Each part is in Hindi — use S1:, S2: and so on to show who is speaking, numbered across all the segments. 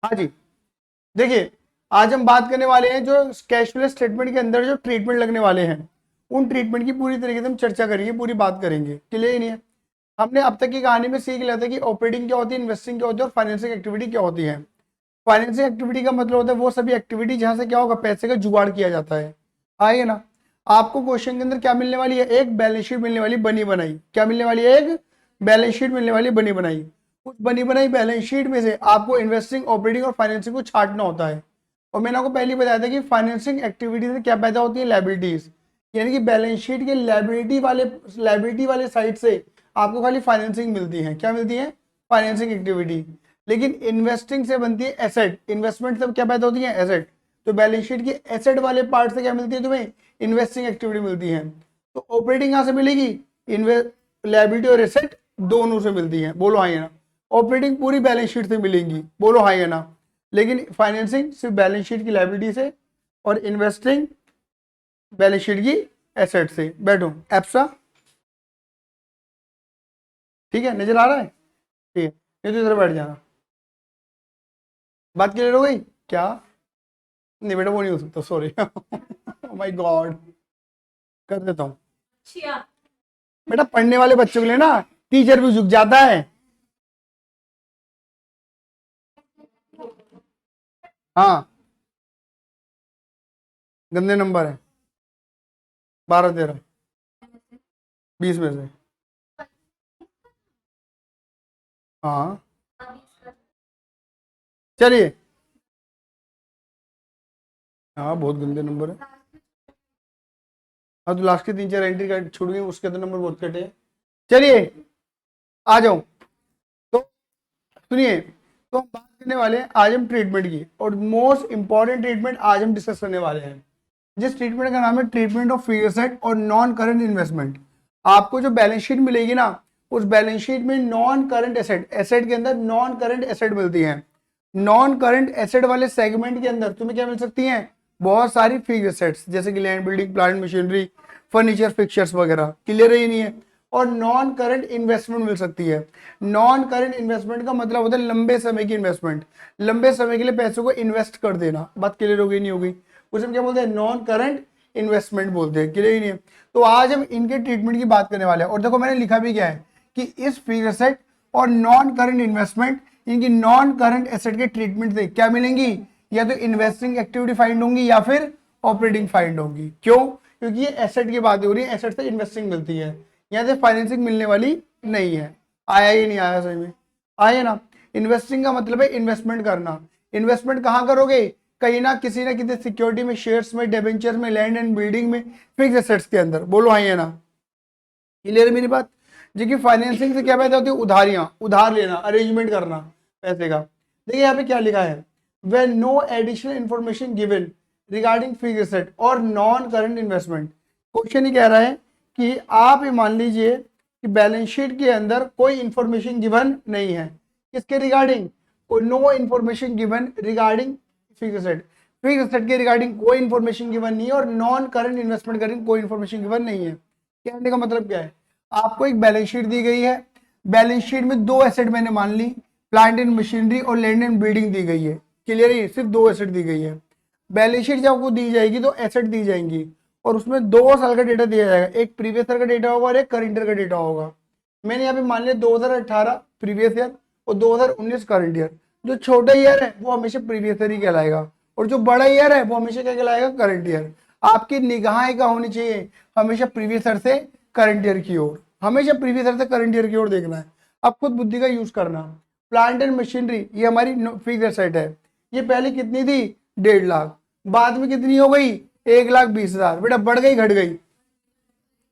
S1: हाँ जी, देखिए आज हम बात करने वाले हैं जो कैश फ्लो स्टेटमेंट के अंदर जो ट्रीटमेंट लगने वाले हैं, उन ट्रीटमेंट की पूरी तरीके से हम चर्चा करेंगे, पूरी बात करेंगे। क्लियर ही नहीं है? हमने अब तक की कहानी में सीख लिया था कि ऑपरेटिंग क्या होती है, इन्वेस्टिंग क्या होती है और फाइनेंसिंग एक्टिविटी क्या होती है। फाइनेंसिंग एक्टिविटी का मतलब होता है वो सभी एक्टिविटी जहां से क्या होगा, पैसे का जुगाड़ किया जाता है। आइए ना, आपको क्वेश्चन के अंदर क्या मिलने वाली है, एक बैलेंस शीट मिलने वाली बनी बनाई। क्या मिलने वाली है? एक बैलेंस शीट मिलने वाली बनी बनाई। उस बनी बनाई बैलेंस शीट में से आपको इन्वेस्टिंग, ऑपरेटिंग और फाइनेंसिंग को छांटना होता है। और मैंने आपको पहले बताया था कि फाइनेंसिंग एक्टिविटी से क्या पैदा होती है, लायबिलिटीज। यानी कि बैलेंस शीट के लायबिलिटी वाले साइड से आपको खाली फाइनेंसिंग मिलती है। क्या मिलती है? Financing activity. लेकिन इन्वेस्टिंग से बनती है एसेट, इन्वेस्टमेंट से क्या पैदा होती है? एसेट। तो बैलेंस शीट की एसेट वाले पार्ट से क्या मिलती है तुम्हें? इन्वेस्टिंग एक्टिविटी मिलती है। तो ऑपरेटिंग कहां से मिलेगी? लायबिलिटी और एसेट दोनों से मिलती है। बोलो हाँ या ना। ऑपरेटिंग पूरी बैलेंस शीट से मिलेंगी। बोलो हाँ या ना। लेकिन फाइनेंसिंग सिर्फ बैलेंस शीट की लायबिलिटी से और इन्वेस्टिंग बैलेंस शीट की एसेट से। बैठो एप्सा, ठीक है, नजर आ रहा है? ठीक है, नहीं तो इधर बैठ जाना। बात क्लियर हो गई क्या? नहीं बेटा वो नहीं हो सकता, सॉरी। माय गॉड, कर देता हूँ। बेटा पढ़ने वाले बच्चों के लिए ना टीचर भी झुक जाता है। हाँ, गंदे नंबर है, 12 13 20 में से। हाँ चलिए, हाँ बहुत गंदे नंबर है। हाँ तो लास्ट के 3 4 एंट्री कार्ड छूट गई, उसके तो नंबर बहुत कटे हैं। चलिए आ जाओ। तो सुनिए, तो हम बात करने वाले हैं आज हम ट्रीटमेंट की, और मोस्ट इंपॉर्टेंट ट्रीटमेंट आज हम डिस्कस करने वाले हैं। जिस ट्रीटमेंट का नाम है ट्रीटमेंट ऑफ फ्री एसेट और नॉन करंट इन्वेस्टमेंट। आपको जो बैलेंस शीट मिलेगी ना, उस बैलेंस शीट में नॉन करंट एसेट, एसेट के अंदर नॉन करंट एसेट मिलती है। नॉन करंट एसेट वाले सेगमेंट के अंदर तुम्हें क्या मिल सकती हैं? बहुत सारी फिक्स्ड एसेट्स, जैसे कि land, building, plant, machinery, furniture, fixtures वगैरह। क्लियर है? ही नहीं है? और नॉन करंट इन्वेस्टमेंट मिल सकती है। नॉन करंट इन्वेस्टमेंट का मतलब होता है लंबे समय की इन्वेस्टमेंट, लंबे समय के लिए पैसों को इन्वेस्ट कर देना। बात क्लियर हो गई नहीं हो गई? उसे हम क्या बोलते हैं? नॉन करंट इन्वेस्टमेंट बोलते हैं। क्लियर ही नहीं है? तो आज हम इनके ट्रीटमेंट की बात करने वाले हैं। और देखो मैंने लिखा भी क्या है कि इस फिक्स्ड एसेट और नॉन करंट इन्वेस्टमेंट, इनकी नॉन करंट एसेट के ट्रीटमेंट से क्या मिलेंगी? या तो इन्वेस्टिंग एक्टिविटी फाइंड होंगी या फिर ऑपरेटिंग फाइंड होंगी। क्यों? क्योंकि ये एसेट की बात हो रही है, एसेट से इन्वेस्टिंग मिलती है, यहाँ से फाइनेंसिंग मिलने वाली नहीं है। आया ही नहीं आया? सही में आया ना। इन्वेस्टिंग का मतलब है इन्वेस्टमेंट करना। इन्वेस्टमेंट कहाँ करोगे? कहीं ना किसी सिक्योरिटी में, शेयर्स में, डिबेंचर में, लैंड एंड बिल्डिंग में, फिक्स एसेट्स के अंदर। बोलो हाँ या ना। क्लियर है मेरी बात? जी कि फाइनेंसिंग से क्या पैदा होती है? उधारियां, उधार लेना, अरेंजमेंट करना पैसे का। देखिए यहाँ पे क्या लिखा है, when no additional information given regarding fixed asset और नॉन करंट इन्वेस्टमेंट। क्वेश्चन ही कह रहा है कि आप ये मान लीजिए कि बैलेंस शीट के अंदर कोई इंफॉर्मेशन गिवन नहीं है, किसके रिगार्डिंग? कोई no information given regarding fixed asset. Fixed asset के रिगार्डिंग कोई इंफॉर्मेशन गिवन नहीं है, और नॉन करंट इन्वेस्टमेंट के रिगार्डिंग कोई इंफॉर्मेशन गिवन नहीं है। कहने का मतलब क्या है? आपको एक बैलेंस शीट दी गई है, बैलेंस शीट में 2 एसेट मैंने मान ली, प्लांट एंड मशीनरी और लैंड एंड बिल्डिंग दी गई है। क्लियर है? सिर्फ 2 एसेट दी गई है। बैलेंस शीट जब आपको दी जाएगी तो एसेट दी जाएंगी, और उसमें 2 साल का डेटा दिया जाएगा, एक प्रीवियस ईयर का डेटा होगा और एक करंट ईयर का डेटा होगा। मैंने यहाँ पे मान लिया 2018 प्रीवियस ईयर और 2019 करंट ईयर। जो छोटा ईयर है वो हमेशा प्रीवियस ईयर ही कहलाएगा, और जो बड़ा ईयर है वो हमेशा क्या कहलाएगा? Current year. आपकी निगाहें क्या होनी चाहिए? हमेशा प्रीवियस ईयर से करंट ईयर की ओर, हमेशा प्रीवियस ईयर से करंट ईयर की ओर देखना है। अब खुद बुद्धि का यूज करना। प्लांट एंड मशीनरी ये हमारी फिक्स्ड एसेट है। ये पहले कितनी थी? 1.5 लाख। बाद में कितनी हो गई? 1,20,000। बेटा बढ़ गई घट गई?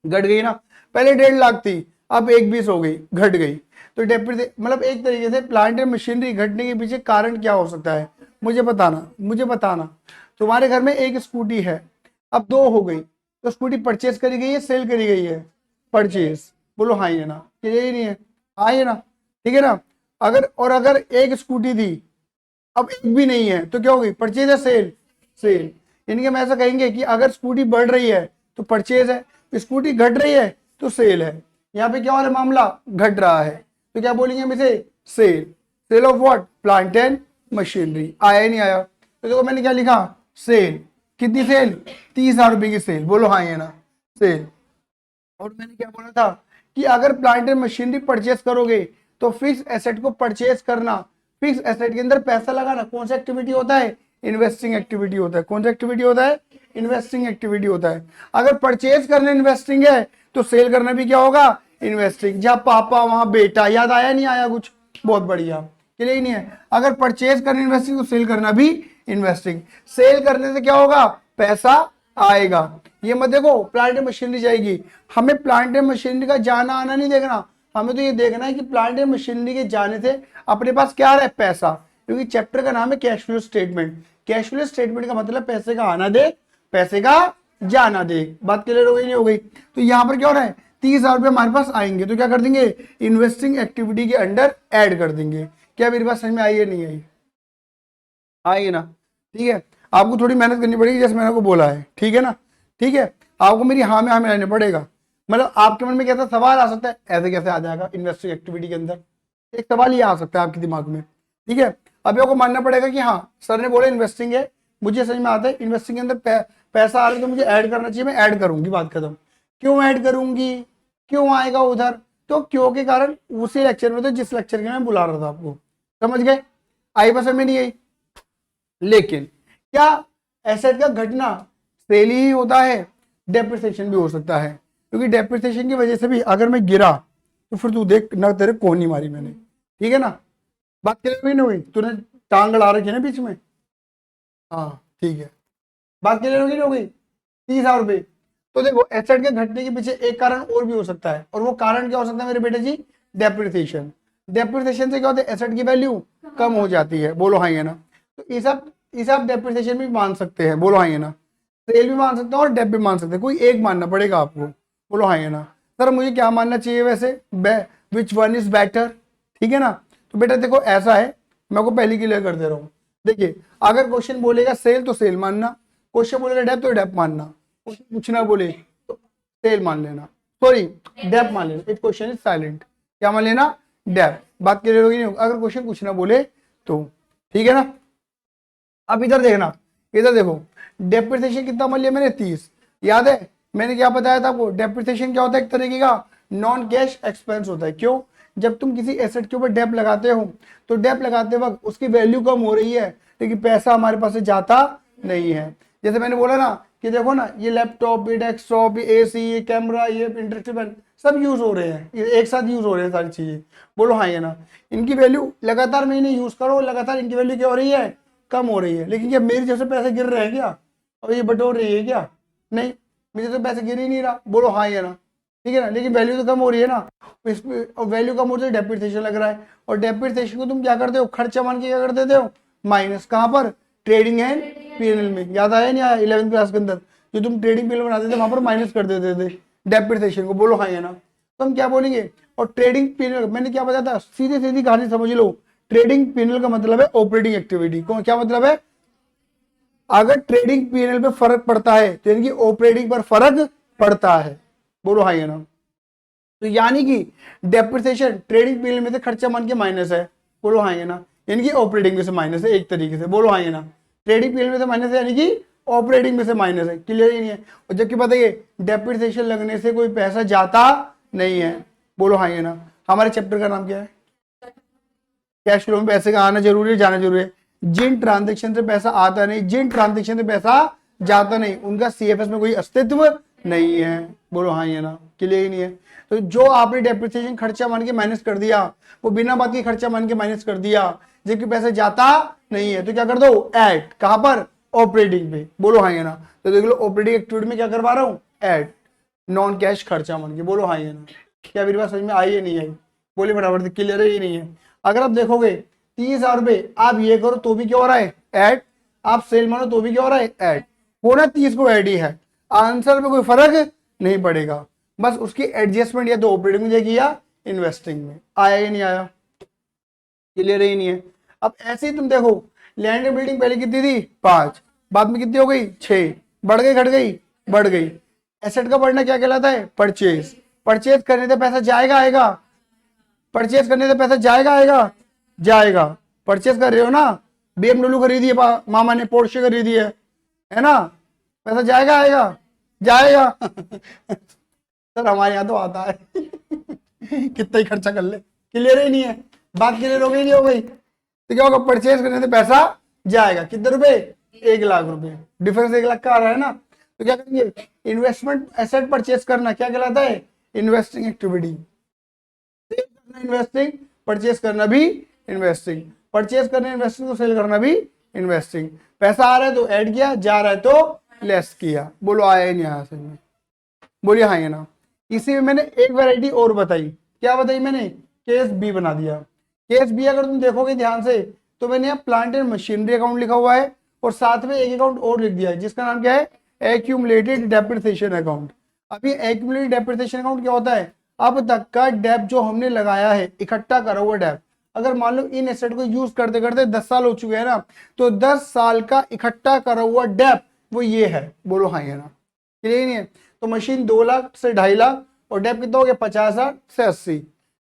S1: घट गई ना। पहले 1.5 लाख थी, अब 1,20,000 हो गई, घट गई। तो मतलब एक तरीके से प्लांट एंड मशीनरी घटने के पीछे कारण क्या हो सकता है? मुझे बताना, मुझे बताना। तुम्हारे घर में एक स्कूटी है, अब 2 हो गई, तो स्कूटी परचेज करी गई है, सेल करी गई है? परचेज। बोलो हाँ या ना। ये नहीं है? हाँ या ना? ठीक है ना। अगर एक स्कूटी थी, अब एक भी नहीं है, तो क्या होगी? परचेज है सेल? सेल। यानी कि हम ऐसा कहेंगे कि अगर स्कूटी बढ़ रही है तो परचेज है, स्कूटी घट रही है तो सेल है। यहाँ पे क्या हो रहा है? मामला घट रहा है, तो क्या बोलेंगे हम इसे? Sale. Sale of what? Plant and machinery. आया ही नहीं आया? तो देखो मैंने क्या लिखा, सेल। कितनी सेल? 30,000 रुपए की सेल। बोलो हाँ या ना, सेल। और मैंने क्या बोला था कि अगर प्लांट एंड मशीनरी परचेस करोगे तो फिक्स एसेट को परचेस करना, फिक्स एसेट के अंदर पैसा लगाना कौन सा एक्टिविटी होता है? इन्वेस्टिंग एक्टिविटी होता है। कौन सा एक्टिविटी होता है? इन्वेस्टिंग एक्टिविटी होता है। अगर परचेज करना इन्वेस्टिंग है तो सेल करना भी क्या होगा? इन्वेस्टिंग। जहां पापा वहां बेटा। याद आया नहीं आया कुछ? बहुत बढ़िया, क्लियर ही नहीं है? अगर परचेज करना इन्वेस्टिंग तो सेल करना भी इन्वेस्टिंग। सेल करने से क्या होगा? पैसा आएगा। ये मत देखो प्लांट एंड मशीनरी जाएगी, हमें प्लांट एंड मशीनरी का जाना आना नहीं देखना, हमें तो ये देखना है कि प्लांट एंड मशीनरी के जाने से अपने पास क्या रहे? पैसा। क्योंकि चैप्टर का नाम है cash flow statement. Cash flow statement का मतलब पैसे का आना दे, पैसे का जाना दे। बात क्लियर हो गई नहीं हो गई? तो यहाँ पर क्या हो रहा है? 30,000 रुपये हमारे पास आएंगे तो क्या कर देंगे? इन्वेस्टिंग एक्टिविटी के अंडर ऐड कर देंगे। क्या मेरी बात समझ में आई है नहीं आई? आई ना? ठीक है, आपको थोड़ी मेहनत करनी पड़ेगी जैसे मैंने आपको बोला है, ठीक है ना? ठीक है, आपको मेरी हाँ में हाँ मिलाना पड़ेगा। मतलब आपके मन में कैसा सवाल आ सकता है, ऐसे कैसे आ जाएगा इन्वेस्टिंग एक्टिविटी के अंदर? एक सवाल ये आ सकता है आपके दिमाग में, ठीक है? अभी आपको मानना पड़ेगा कि हाँ सर ने बोला इन्वेस्टिंग है, मुझे समझ में आता है इन्वेस्टिंग के अंदर पैसा आ रहा है तो मुझे ऐड करना चाहिए, मैं ऐड करूंगी, बात खत्म। क्यों ऐड करूंगी? क्यों आएगा उधर? तो क्यों के कारण उसी लेक्चर में, तो जिस लेक्चर के मैं बुला रहा था आपको, समझ गए? आई बस में नहीं आई? लेकिन क्या एसेट का घटना सेल ही होता है? डेप्रिसिएशन भी हो सकता है, क्योंकि डेप्रिसिएशन की वजह से भी अगर मैं गिरा तो फिर तू देख ना, तेरे कौन नहीं मारी मैंने, ठीक है ना? बात क्लियर हुई नहीं हुई? तूने टांग अड़ा रखी है ना बीच में, हाँ ठीक है। बात क्लियर होगी नहीं हो गई? 30,000 रुपये। तो देखो एसेट के घटने के पीछे एक कारण और भी हो सकता है, और वो कारण क्या हो सकता है मेरे बेटे जी? डेप्रिसिएशन। डेप्रिसिएशन से क्या होता है? एसेट की वैल्यू कम हो जाती है। बोलो हाँ ये ना? तो इस आप डेप्रिसिएशन भी मान सकते हैं। बोलो हाँ ये ना? सेल भी मान सकते हैं और डेप भी मान सकते हैं, कोई एक मानना पड़ेगा आपको। बोलो हाँ ये ना? सर मुझे क्या मानना चाहिए वैसे? विच वन इज बेटर, ठीक है ना? तो बेटा देखो ऐसा है, मैं आपको पहले क्लियर कर दे रहा हूँ। देखिए अगर क्वेश्चन बोलेगा सेल तो सेल मानना, क्वेश्चन बोलेगा डेप तो डेप मानना, क्वेश्चन कुछ ना बोले तो सेल मान लेना, सॉरी डेप मान लेना। इट क्वेश्चन इज साइलेंट, क्या मान लेना? डेप। बात क्लियर होगी नहीं? अगर क्वेश्चन कुछ ना बोले तो, ठीक है ना? अब इधर देखना, इधर देखो डेप्रिसिएशन कितना मान लिया मैंने? 30। याद है मैंने क्या बताया था आपको? डेप्रिसिएशन क्या होता है? एक तरीके का नॉन कैश एक्सपेंस होता है। क्यों? जब तुम किसी एसेट के ऊपर डेप लगाते हो तो डेप लगाते वक्त उसकी वैल्यू कम हो रही है, लेकिन पैसा हमारे पास से जाता नहीं है। जैसे मैंने बोला ना कि देखो ना, ये लैपटॉप, ये डेस्कटॉप, ये एसी, ये कैमरा, ये इंस्ट्रूमेंट सब यूज हो रहे हैं, ये एक साथ यूज हो रहे हैं सारी चीजें। बोलो हाँ ये ना? इनकी वैल्यू लगातार महीने यूज करो, लगातार इनकी वैल्यू क्या हो रही है? कम हो रही है। लेकिन क्या मेरी जैसे पैसे गिर रहे हैं क्या? और ये बटोर रही है क्या? नहीं, मुझे तो पैसे गिर ही नहीं रहा। बोलो हाँ ये ना? ठीक है ना? लेकिन वैल्यू तो कम हो रही है ना, और वैल्यू कम हो रही है, डेप्रिसिएशन लग रहा है। और डेप्रिसिएशन को तुम क्या करते हो? खर्चा मान के क्या कर देते हो? माइनस। कहाँ पर? ट्रेडिंग एंड पीएनएल में। याद आया नहीं आया 11th क्लास के अंदर? जो तुम ट्रेडिंग पीएनएल बनाते थे वहां पर माइनस कर देते थे डेप्रिसिएशन को। बोलो हाँ या ना? तो हम क्या बोलेंगे? और ट्रेडिंग पीएनएल मैंने क्या बताया था? सीधे सीधी कहानी समझ लो। ट्रेडिंग पीएनएल का मतलब है ऑपरेटिंग एक्टिविटी। क्या मतलब है? अगर ट्रेडिंग पीएनएल पे फर्क पड़ता है तो इनकी ऑपरेटिंग पर फर्क पड़ता है। बोलो हाँ या ना? तो यानी कि डेप्रिसिएशन ट्रेडिंग पीरियड में से खर्चा मान के माइनस है। बोलो हाँ ये ना? यानी कि ऑपरेटिंग में से माइनस है एक तरीके से। बोलो हाँ ये ना? ट्रेडिंग पीरियड में से माइनस है यानी कि ऑपरेटिंग में से माइनस है। क्लियर ही नहीं है? और जबकि बताइए डेप्रिसिएशन लगने से कोई पैसा जाता नहीं है। बोलो हाँ ये ना? हमारे चैप्टर का नाम क्या है? कैश फ्लो में पैसे का आना जरूरी है, जाना जरूरी है। जिन ट्रांजेक्शन से पैसा आता नहीं, जिन ट्रांजेक्शन से पैसा जाता नहीं, उनका सीएफएस में कोई अस्तित्व नहीं है। बोलो हाँ ये ना? क्लियर ही नहीं है? तो जो आपने डेप्रिसिएशन खर्चा मान के माइनस कर दिया, वो बिना बात के खर्चा मान के माइनस कर दिया, जबकि पैसा जाता नहीं है, तो क्या कर दो? ऐड। कहां पर? ऑपरेटिंग पे। बोलो हाँ ये ना? तो देख लो ऑपरेटिंग एक्टिविटी में क्या करवा रहा हूं? ऐड नॉन कैश खर्चा मान के। बोलो हाँ ये ना? क्या मेरी बात समझ में आई है नहीं आई? बोले बराबर से। क्लियर है ही नहीं है? अगर आप देखोगे 30,000 रुपये आप ये करो तो भी क्या हो रहा है? ऐड। आप सेल मानो तो भी क्या हो रहा है? ऐड। होना 30 को ऐड ही है, आंसर में कोई फर्क नहीं पड़ेगा, बस उसकी एडजस्टमेंट या तो ऑपरेटिंग में जाएगी या इन्वेस्टिंग में। आया या नहीं आया? क्लियर ही नहीं है? अब ऐसे ही तुम देखो, लैंड एंड बिल्डिंग पहले कितनी थी? 5, बाद में कितनी हो गई? 6, बढ़ गई घट गई? बढ़ गई। एसेट का बढ़ना क्या कहलाता है? परचेज। परचेज करने से पैसा जाएगा आएगा? परचेज करने से पैसा जाएगा आएगा? जाएगा। परचेज कर रहे हो ना, BMW खरीदी है मामा ने, पोर्शे खरीदी है ना, पैसा जाएगा आएगा, जाएगा। सर हमारे यहाँ तो आता है। कितना ही खर्चा कर ले, क्लियर ही नहीं है, बात क्लियर हो गई नहीं हो गई? तो क्या होगा, परचेज करने से पैसा जाएगा, कितने रुपए, 1 लाख रुपए, डिफरेंस 1 लाख का आ रहा है ना। तो क्या करेंगे, इन्वेस्टमेंट एसेट परचेज करना क्या कहलाता है, इन्वेस्टिंग एक्टिविटी। सेल करना इन्वेस्टिंग, परचेज करना भी इन्वेस्टिंग, परचेज करना इन्वेस्टिंग, तो सेल करना भी इन्वेस्टिंग। पैसा आ रहा है तो ऐड किया, जा रहा है तो लेस किया। बोलो आया ही नहीं आया समझ में, बोलिए हाँ या ना। इसी में मैंने एक वैरायटी और बताई, क्या बताई मैंने, केस बी बना दिया। केस बी अगर तुम देखोगे ध्यान से तो मैंने यहाँ प्लांट एंड मशीनरी अकाउंट लिखा हुआ है और साथ में एक अकाउंट और लिख दिया है जिसका नाम क्या है, एक्यूमुलेटेड डेप्रिसिएशन अकाउंट। अभी एक्यूमुलेटेड डेप्रिसिएशन अकाउंट क्या होता है, अब तक का डेप जो हमने लगाया है, इकट्ठा करा हुआ डेप, अगर मान लो इन एसेट को यूज करते करते 10 साल हो चुके हैं ना, तो 10 साल का इकट्ठा करा हुआ डेप वो ये है। बोलो हाँ या ना, क्लियर नहीं है? तो मशीन 2 लाख से 2.5 लाख और डेप कितना हो गया, 50,000 से 80,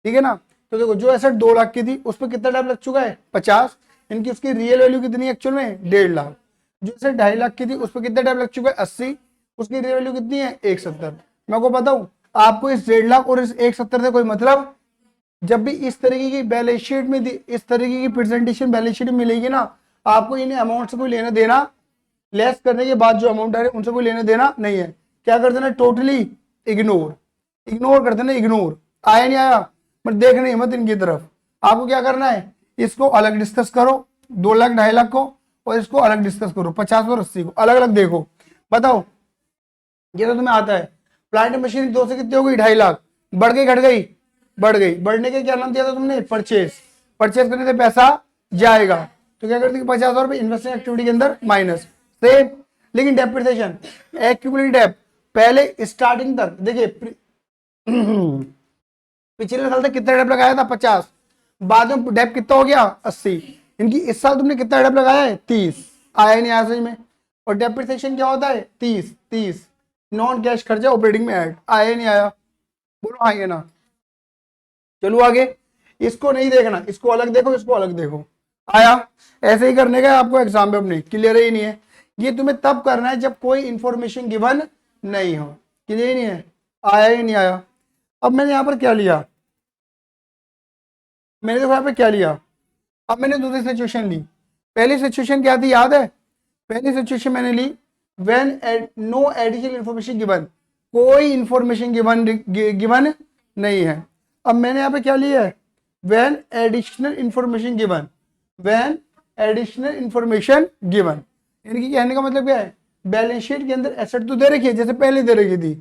S1: ठीक है ना। तो देखो जो एसेट 2 लाख की थी उस पर कितना डेप लग चुका है, 50, इनकी उसकी रियल वैल्यू कितनी है एक्चुअल में, 1.5 लाख। जो एसेट 2.5 लाख की थी उस पर कितना डेप लग चुका है, 80, उसकी रियल वैल्यू कितनी है, 170। मैं आपको बताऊं, आपको इस 1.5 लाख और इस 170 से कोई मतलब, जब भी इस तरीके की बैलेंस शीट में इस तरीके की प्रेजेंटेशन बैलेंस शीट में मिलेगी ना, आपको इन अमाउंट से कोई लेना देना, लेस करने के बाद जो अमाउंट आ रहे उनसे कोई लेना देना नहीं है। क्या कर देना, टोटली इग्नोर कर देना, इग्नोर। आया नहीं आया मत देखना ही मत इनकी तरफ। आपको क्या करना है, इसको अलग डिस्कस करो 2 लाख 2.5 लाख को, और इसको अलग डिस्कस करो 50 और 80 को, अलग अलग देखो। बताओ, ये तो तुम्हें आता है। प्लांट मशीन 2 से कितनी हो गई, 2.5 लाख, बढ़ गई घट गई, बढ़ गई, बढ़ने के क्या नाम दिया था तुमने, परचेज। परचेज करने से पैसा जाएगा, तो क्या करते 50 रुपए इन्वेस्टिंग एक्टिविटी के अंदर माइनस, सेम। लेकिन डेप्रिसिएशन एक्यूमुलेटेड डेप, पहले स्टार्टिंग तक देखिए, पिछले साल तक कितना डेप लगाया था, 50, बाद में डेप कितना हो गया, 80। इनकी इस साल तुमने कितना डेप लगाया है, 30, आया नहीं आया सही में। और डेप्रिसिएशन क्या होता है, 30 नॉन कैश खर्चा ऑपरेटिंग में ऐड, आया नहीं आया, बोलो आइए ना। चलो आगे, इसको नहीं देखना, इसको अलग देखो, इसको अलग देखो, आया। ऐसे ही करने का आपको एग्जाम में अपने, क्लियर ही नहीं है। ये तुम्हें तब करना है जब कोई इंफॉर्मेशन गिवन नहीं हो, क्लियर ही नहीं है, आया ही नहीं आया। अब मैंने यहाँ पर क्या लिया, मैंने देखो यहाँ पे क्या लिया, अब मैंने दूसरी सिचुएशन ली। पहली सिचुएशन क्या थी याद है, पहली सिचुएशन मैंने ली when no additional information given, कोई इंफॉर्मेशन गिवन नहीं है। अब मैंने यहाँ पे क्या लिया है, when additional information given, when additional information given, इनकी कहने का मतलब क्या है, बैलेंस शीट के अंदर एसेट तो दे रखी है जैसे पहले दे रखी थी,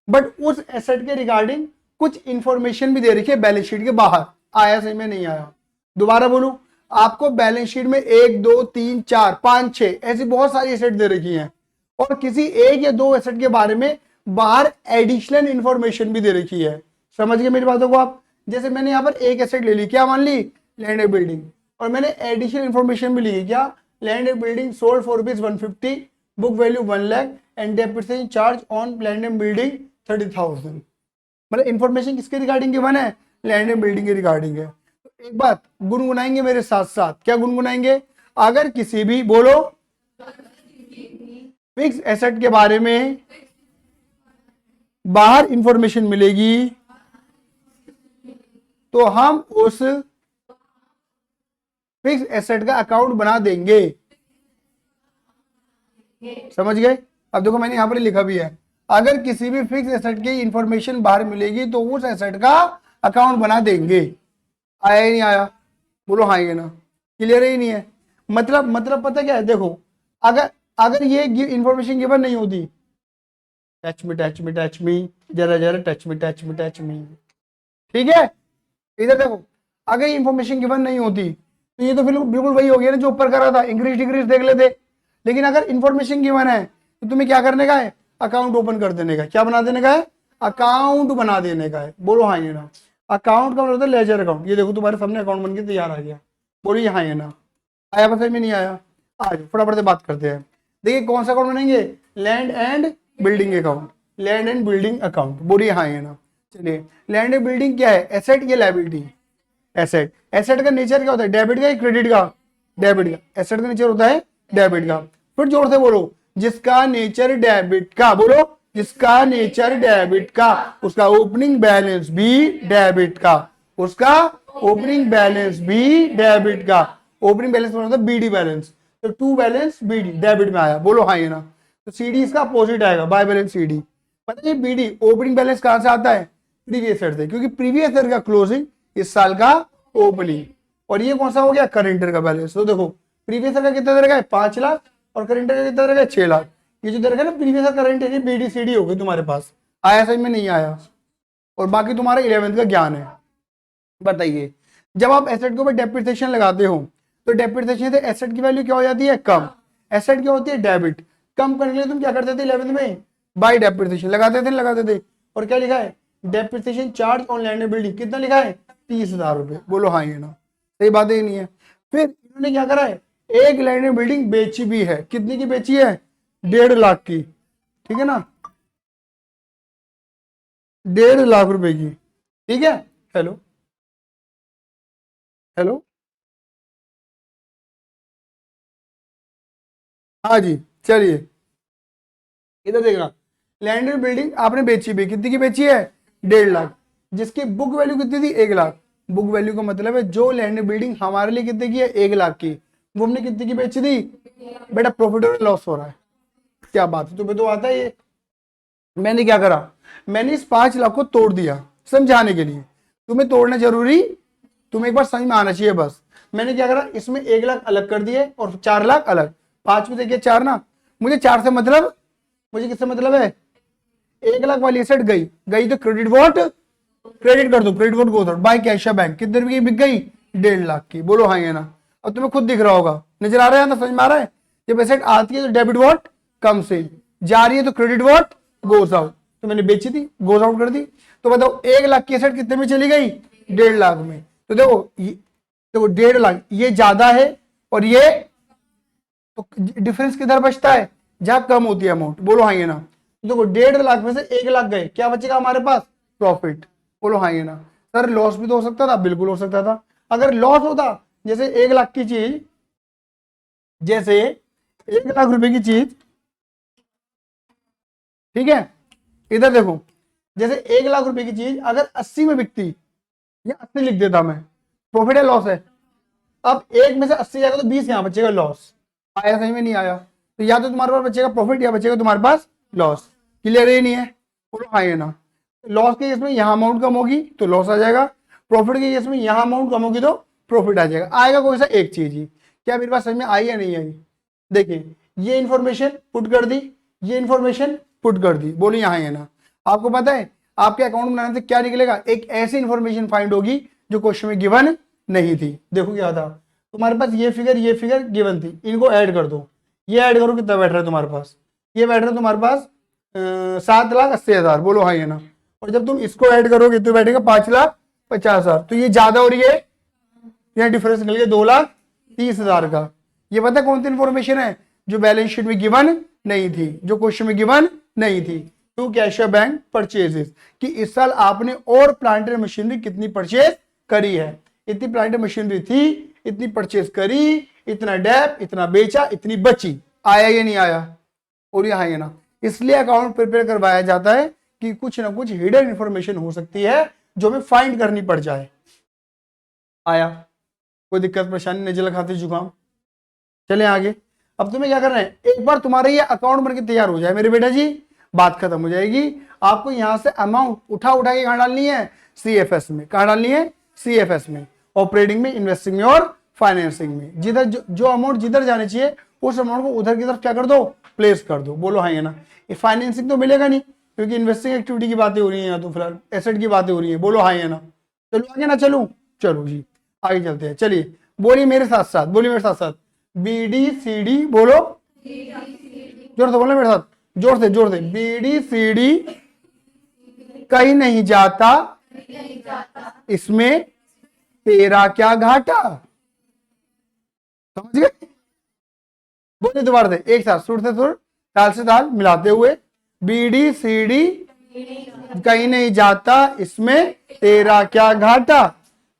S1: बट उस एसेट के रिगार्डिंग कुछ इंफॉर्मेशन भी दे रखी है बैलेंस शीट के बाहर। आया सही में नहीं आया, दोबारा बोलूं, आपको बैलेंस शीट में 1 2 3 4 5 6 ऐसी बहुत सारी एसेट दे रखी हैं, और किसी एक या दो एसेट के बारे में बाहर एडिशनल इंफॉर्मेशन भी दे रखी है। समझ गए मेरी बातों को आप? जैसे मैंने यहाँ पर एक एसेट ले ली, क्या मान ली, लैंड एंड बिल्डिंग, और मैंने एडिशनल इंफॉर्मेशन भी ली, क्या, land and building sold for ₹150, book value 1 lakh and depreciation charge on land and building 30,000। मतलब इंफॉर्मेशन किसके रिगार्डिंग गिवन है, लैंड एंड बिल्डिंग के रिगार्डिंग है। तो एक बात गुनगुनाएंगे मेरे साथ साथ, क्या गुनगुनाएंगे, अगर किसी भी, बोलो, फिक्स एसेट के बारे में बाहर इंफॉर्मेशन मिलेगी तो हम उस फिक्स एसेट का अकाउंट बना देंगे। समझ गए? अब देखो मैंने यहां पर लिखा भी है, अगर किसी भी फिक्स एसेट की इंफॉर्मेशन बाहर मिलेगी तो उस एसेट का अकाउंट बना देंगे। आया ही नहीं आया, बोलो हाँ ये ना, क्लियर ही नहीं है। मतलब पता क्या है, देखो अगर ये इंफॉर्मेशन गिवन नहीं होती, टच मी जरा टच मी, ठीक है, इधर देखो, अगर इंफॉर्मेशन गिवन नहीं होती तो ये तो बिल्कुल वही हो गया ना जो ऊपर करा था, इंक्रीज डिक्रीज देख लेते। लेकिन अगर इंफॉर्मेशन गिवन है तो तुम्हें क्या करने का है, अकाउंट ओपन कर देने का। क्या बना देने का है, अकाउंट बना देने का है। बोलो हाँ ये ना। अकाउंट का मतलब लेजर अकाउंट, ये देखो तुम्हारे सामने अकाउंट बन के तैयार आ गया। बोलो हाँ ये ना। आया पता में नहीं आया? आज फटाफट से बात करते हैं। देखिए कौन सा अकाउंट बनेंगे, land and building account, land and building account. बोलिए हाँ ये ना। चलिए लैंड एंड बिल्डिंग क्या है, एसेट या लायबिलिटी, एसेट। एसेट का नेचर क्या होता है, डेबिट का या क्रेडिट का, डेबिट का। एसेट का नेचर होता है डेबिट का। फिर जोर से बोलो, जिसका नेचर डेबिट का, बोलो जिसका नेचर डेबिट का, उसका ओपनिंग बैलेंस भी डेबिट का, उसका ओपनिंग बैलेंस भी डेबिट का। ओपनिंग बैलेंस मतलब बीडी बैलेंस, तो टू बैलेंस बीडी डेबिट में आया, बोलो हाँ ये ना। तो सीडी इसका अपोजिट आएगा, बाय बैलेंस सीडी। पता है बीडी ओपनिंग बैलेंस कहां से आता है? प्रीवियस ईयर से, क्योंकि प्रीवियस ईयर का क्लोजिंग इस साल का ओपनिंग। और ये कौन सा हो गया? करंट ईयर का बैलेंस। तो देखो प्रीवियस ईयर का कितना दे रखा है? 5 लाख, और करंट ईयर का कितना दे रखा है? 6 लाख। ये जो दे रखा है ना previous year current year, BD CD हो गई तुम्हारे पास। आया समझ में? नहीं आया? और बाकी तुम्हारा 11th का ज्ञान है। बताइए, जब आप एसेट के ऊपर डेप्रिसिएशन लगाते हो तो डेप्रिसिएशन से एसेट की वैल्यू क्या हो जाती है? कम। एसेट क्या होती है? डेबिट। कम करने के लिए तुम क्या करते थे 11th में? बाय डेप्रिसिएशन लगाते थे, लगाते थे। और क्या लिखा है? Depreciation charge on land and building. कितना लिखा है? 30,000 रुपए। बोलो हाँ ये ना। सही बात ही नहीं है। फिर इन्होंने क्या करा है? एक लैंड एंड बिल्डिंग बेची भी है। कितनी की बेची है? 1.5 लाख की। ठीक है ना, 1.5 लाख रुपए की। ठीक है। हेलो हेलो, हाँ जी, चलिए इधर देखना। लैंड एंड बिल्डिंग आपने बेची भी, कितनी की बेची है? 1.5 लाख। जिसकी बुक वैल्यू कितनी थी? 1 लाख। बुक वैल्यू का मतलब है जो लैंड एंड बिल्डिंग हमारे लिए कितने की है? 1 लाख की, वो हमने कितनी की बेची थी? बेटा प्रॉफिट और लॉस हो रहा है। क्या बात है, तुम्हें तो आता है ये। मैंने क्या करा? मैंने इस 5 लाख को तोड़ दिया समझाने के लिए। तुम्हें तोड़ना जरूरी, तुम्हें एक बार समझ में आना चाहिए बस। मैंने क्या करा? इसमें 1 लाख अलग कर दिए और 4 लाख अलग। 5 में देखिए 4 ना, मुझे 4 से मतलब, मुझे किससे मतलब है? 1 लाख वाली एसेट गई, गई तो क्रेडिट वॉट? क्रेडिट कर दो, credit what goes out by cash या बैंक। कितने रुपए की बिक गई? 1.5 लाख की। बोलो हाँ ये ना। अब तुम्हें खुद दिख रहा होगा, नजर आ रहा है ना, समझ में आ रहा है? जब एसेट आती है तो डेबिट वॉट कम से जा रही है तो क्रेडिट वॉट गोस आउट। तो मैंने बेची थी, गोस आउट कर दी। तो बताओ 1 लाख की एसेट कितने में चली गई? 1.5 लाख में। तो देखो देखो 1.5 लाख ये ज्यादा है, और ये तो डिफरेंस किधर बचता है? जहां कम होती है अमाउंट। बोलो हाँ ये ना। देखो 1.5 लाख में से 1 लाख गए, क्या बचेगा हमारे पास? प्रॉफिट। बोलो हाँ ये ना। सर लॉस भी तो हो सकता था। बिल्कुल हो सकता था। अगर लॉस होता, जैसे 1 लाख की चीज, जैसे 1 लाख रुपए की चीज, ठीक है, इधर देखो, जैसे 1 लाख रुपए की चीज अगर 80 में बिकती, या 80 लिख देता मैं, प्रॉफिट है लॉस है? अब 1 में से 80 जाएगा तो 20 यहां बचेगा लॉस। आया सही में? नहीं आया? तो या तो तुम्हारे पास बचेगा प्रॉफिट या बचेगा तुम्हारे पास लॉस। क्लियर ही नहीं है? बोलो हाँ ये ना। लॉस के केस में यहाँ अमाउंट कम होगी तो लॉस आ जाएगा, प्रॉफिट के केस में यहाँ अमाउंट कम होगी तो प्रॉफिट आ जाएगा। आएगा कोई सा एक चीज ही। क्या मेरी बात समझ में आई या नहीं आई? देखिए ये इन्फॉर्मेशन पुट कर दी, ये इन्फॉर्मेशन पुट कर दी। बोलो यहाँ ये ना। आपको पता है आपके अकाउंट बनाने से क्या निकलेगा? एक ऐसी इन्फॉर्मेशन फाइंड होगी जो क्वेश्चन में गिवन नहीं थी। देखो क्या था, तुम्हारे पास ये फिगर गिवन थी, इनको ऐड कर दो। ये ऐड करो, कितना बैठ रहा है तुम्हारे पास? ये बैठ रहा है तुम्हारे पास 7,80,000। बोलो हाँ ये ना। और जब तुम इसको ऐड करोगे तो बैठेगा 5,50,000। तो ये ज्यादा हो रही है, यहाँ डिफरेंस निकल गया 2,30,000 का। ये पता कौन सी इन्फॉर्मेशन है? जो बैलेंस शीट में गिवन नहीं थी, जो क्वेश्चन में गिवन नहीं थी। टू कैश बैंक परचेजेस, कि इस साल आपने और प्लांट एंड मशीनरी कितनी परचेज करी है। इतनी प्लांट एंड मशीनरी थी, इतनी परचेज करी, इतना डेप, इतना बेचा, इतनी बची। आया या नहीं आया? और यहाँ ये ना। इसलिए अकाउंट प्रिपेयर करवाया जाता है कि कुछ ना कुछ हिडन इंफॉर्मेशन हो सकती है जो हमें फाइंड करनी पड़ जाए। आया? कोई दिक्कत परेशानी? नजला खांसी जुकाम? चले आगे। अब तुम्हें क्या करना है? एक बार तुम्हारा ये अकाउंट बनके तैयार हो जाए मेरे बेटा जी, बात खत्म हो जाएगी। आपको यहां से अमाउंट उठा उठा के कहां डालनी है? सीएफएस में। कहां डालनी है? सीएफएस में। ऑपरेटिंग में, इन्वेस्टिंग में और फाइनेंसिंग में। जिधर जो अमाउंट जिधर जाने चाहिए उस अमाउंट को उधर की तरफ क्या कर दो? प्लेस कर दो। बोलो हाँ ये ना। ये फाइनेंसिंग तो मिलेगा नहीं, क्योंकि इन्वेस्टिंग एक्टिविटी की बातें हो रही है यहाँ, तो फिलहाल एसेट की बातें हो रही है। बोलो हाँ ये ना। चलो आगे ना, चलूं? चलो जी आगे चलते हैं। चलिए बोलिए मेरे साथ साथ, बोलिए मेरे साथ साथ, BDCD। बोलो जोर से, बोलो मेरे साथ, जोर से जोर से। BDCD कहीं नहीं जाता, इसमें तेरा क्या घाटा। समझ गए? बोलिए दोबारा से एक साथ, सुर से सुर, ताल से ताल मिलाते हुए। BDCD कहीं नहीं जाता, इसमें तेरा क्या घाटा।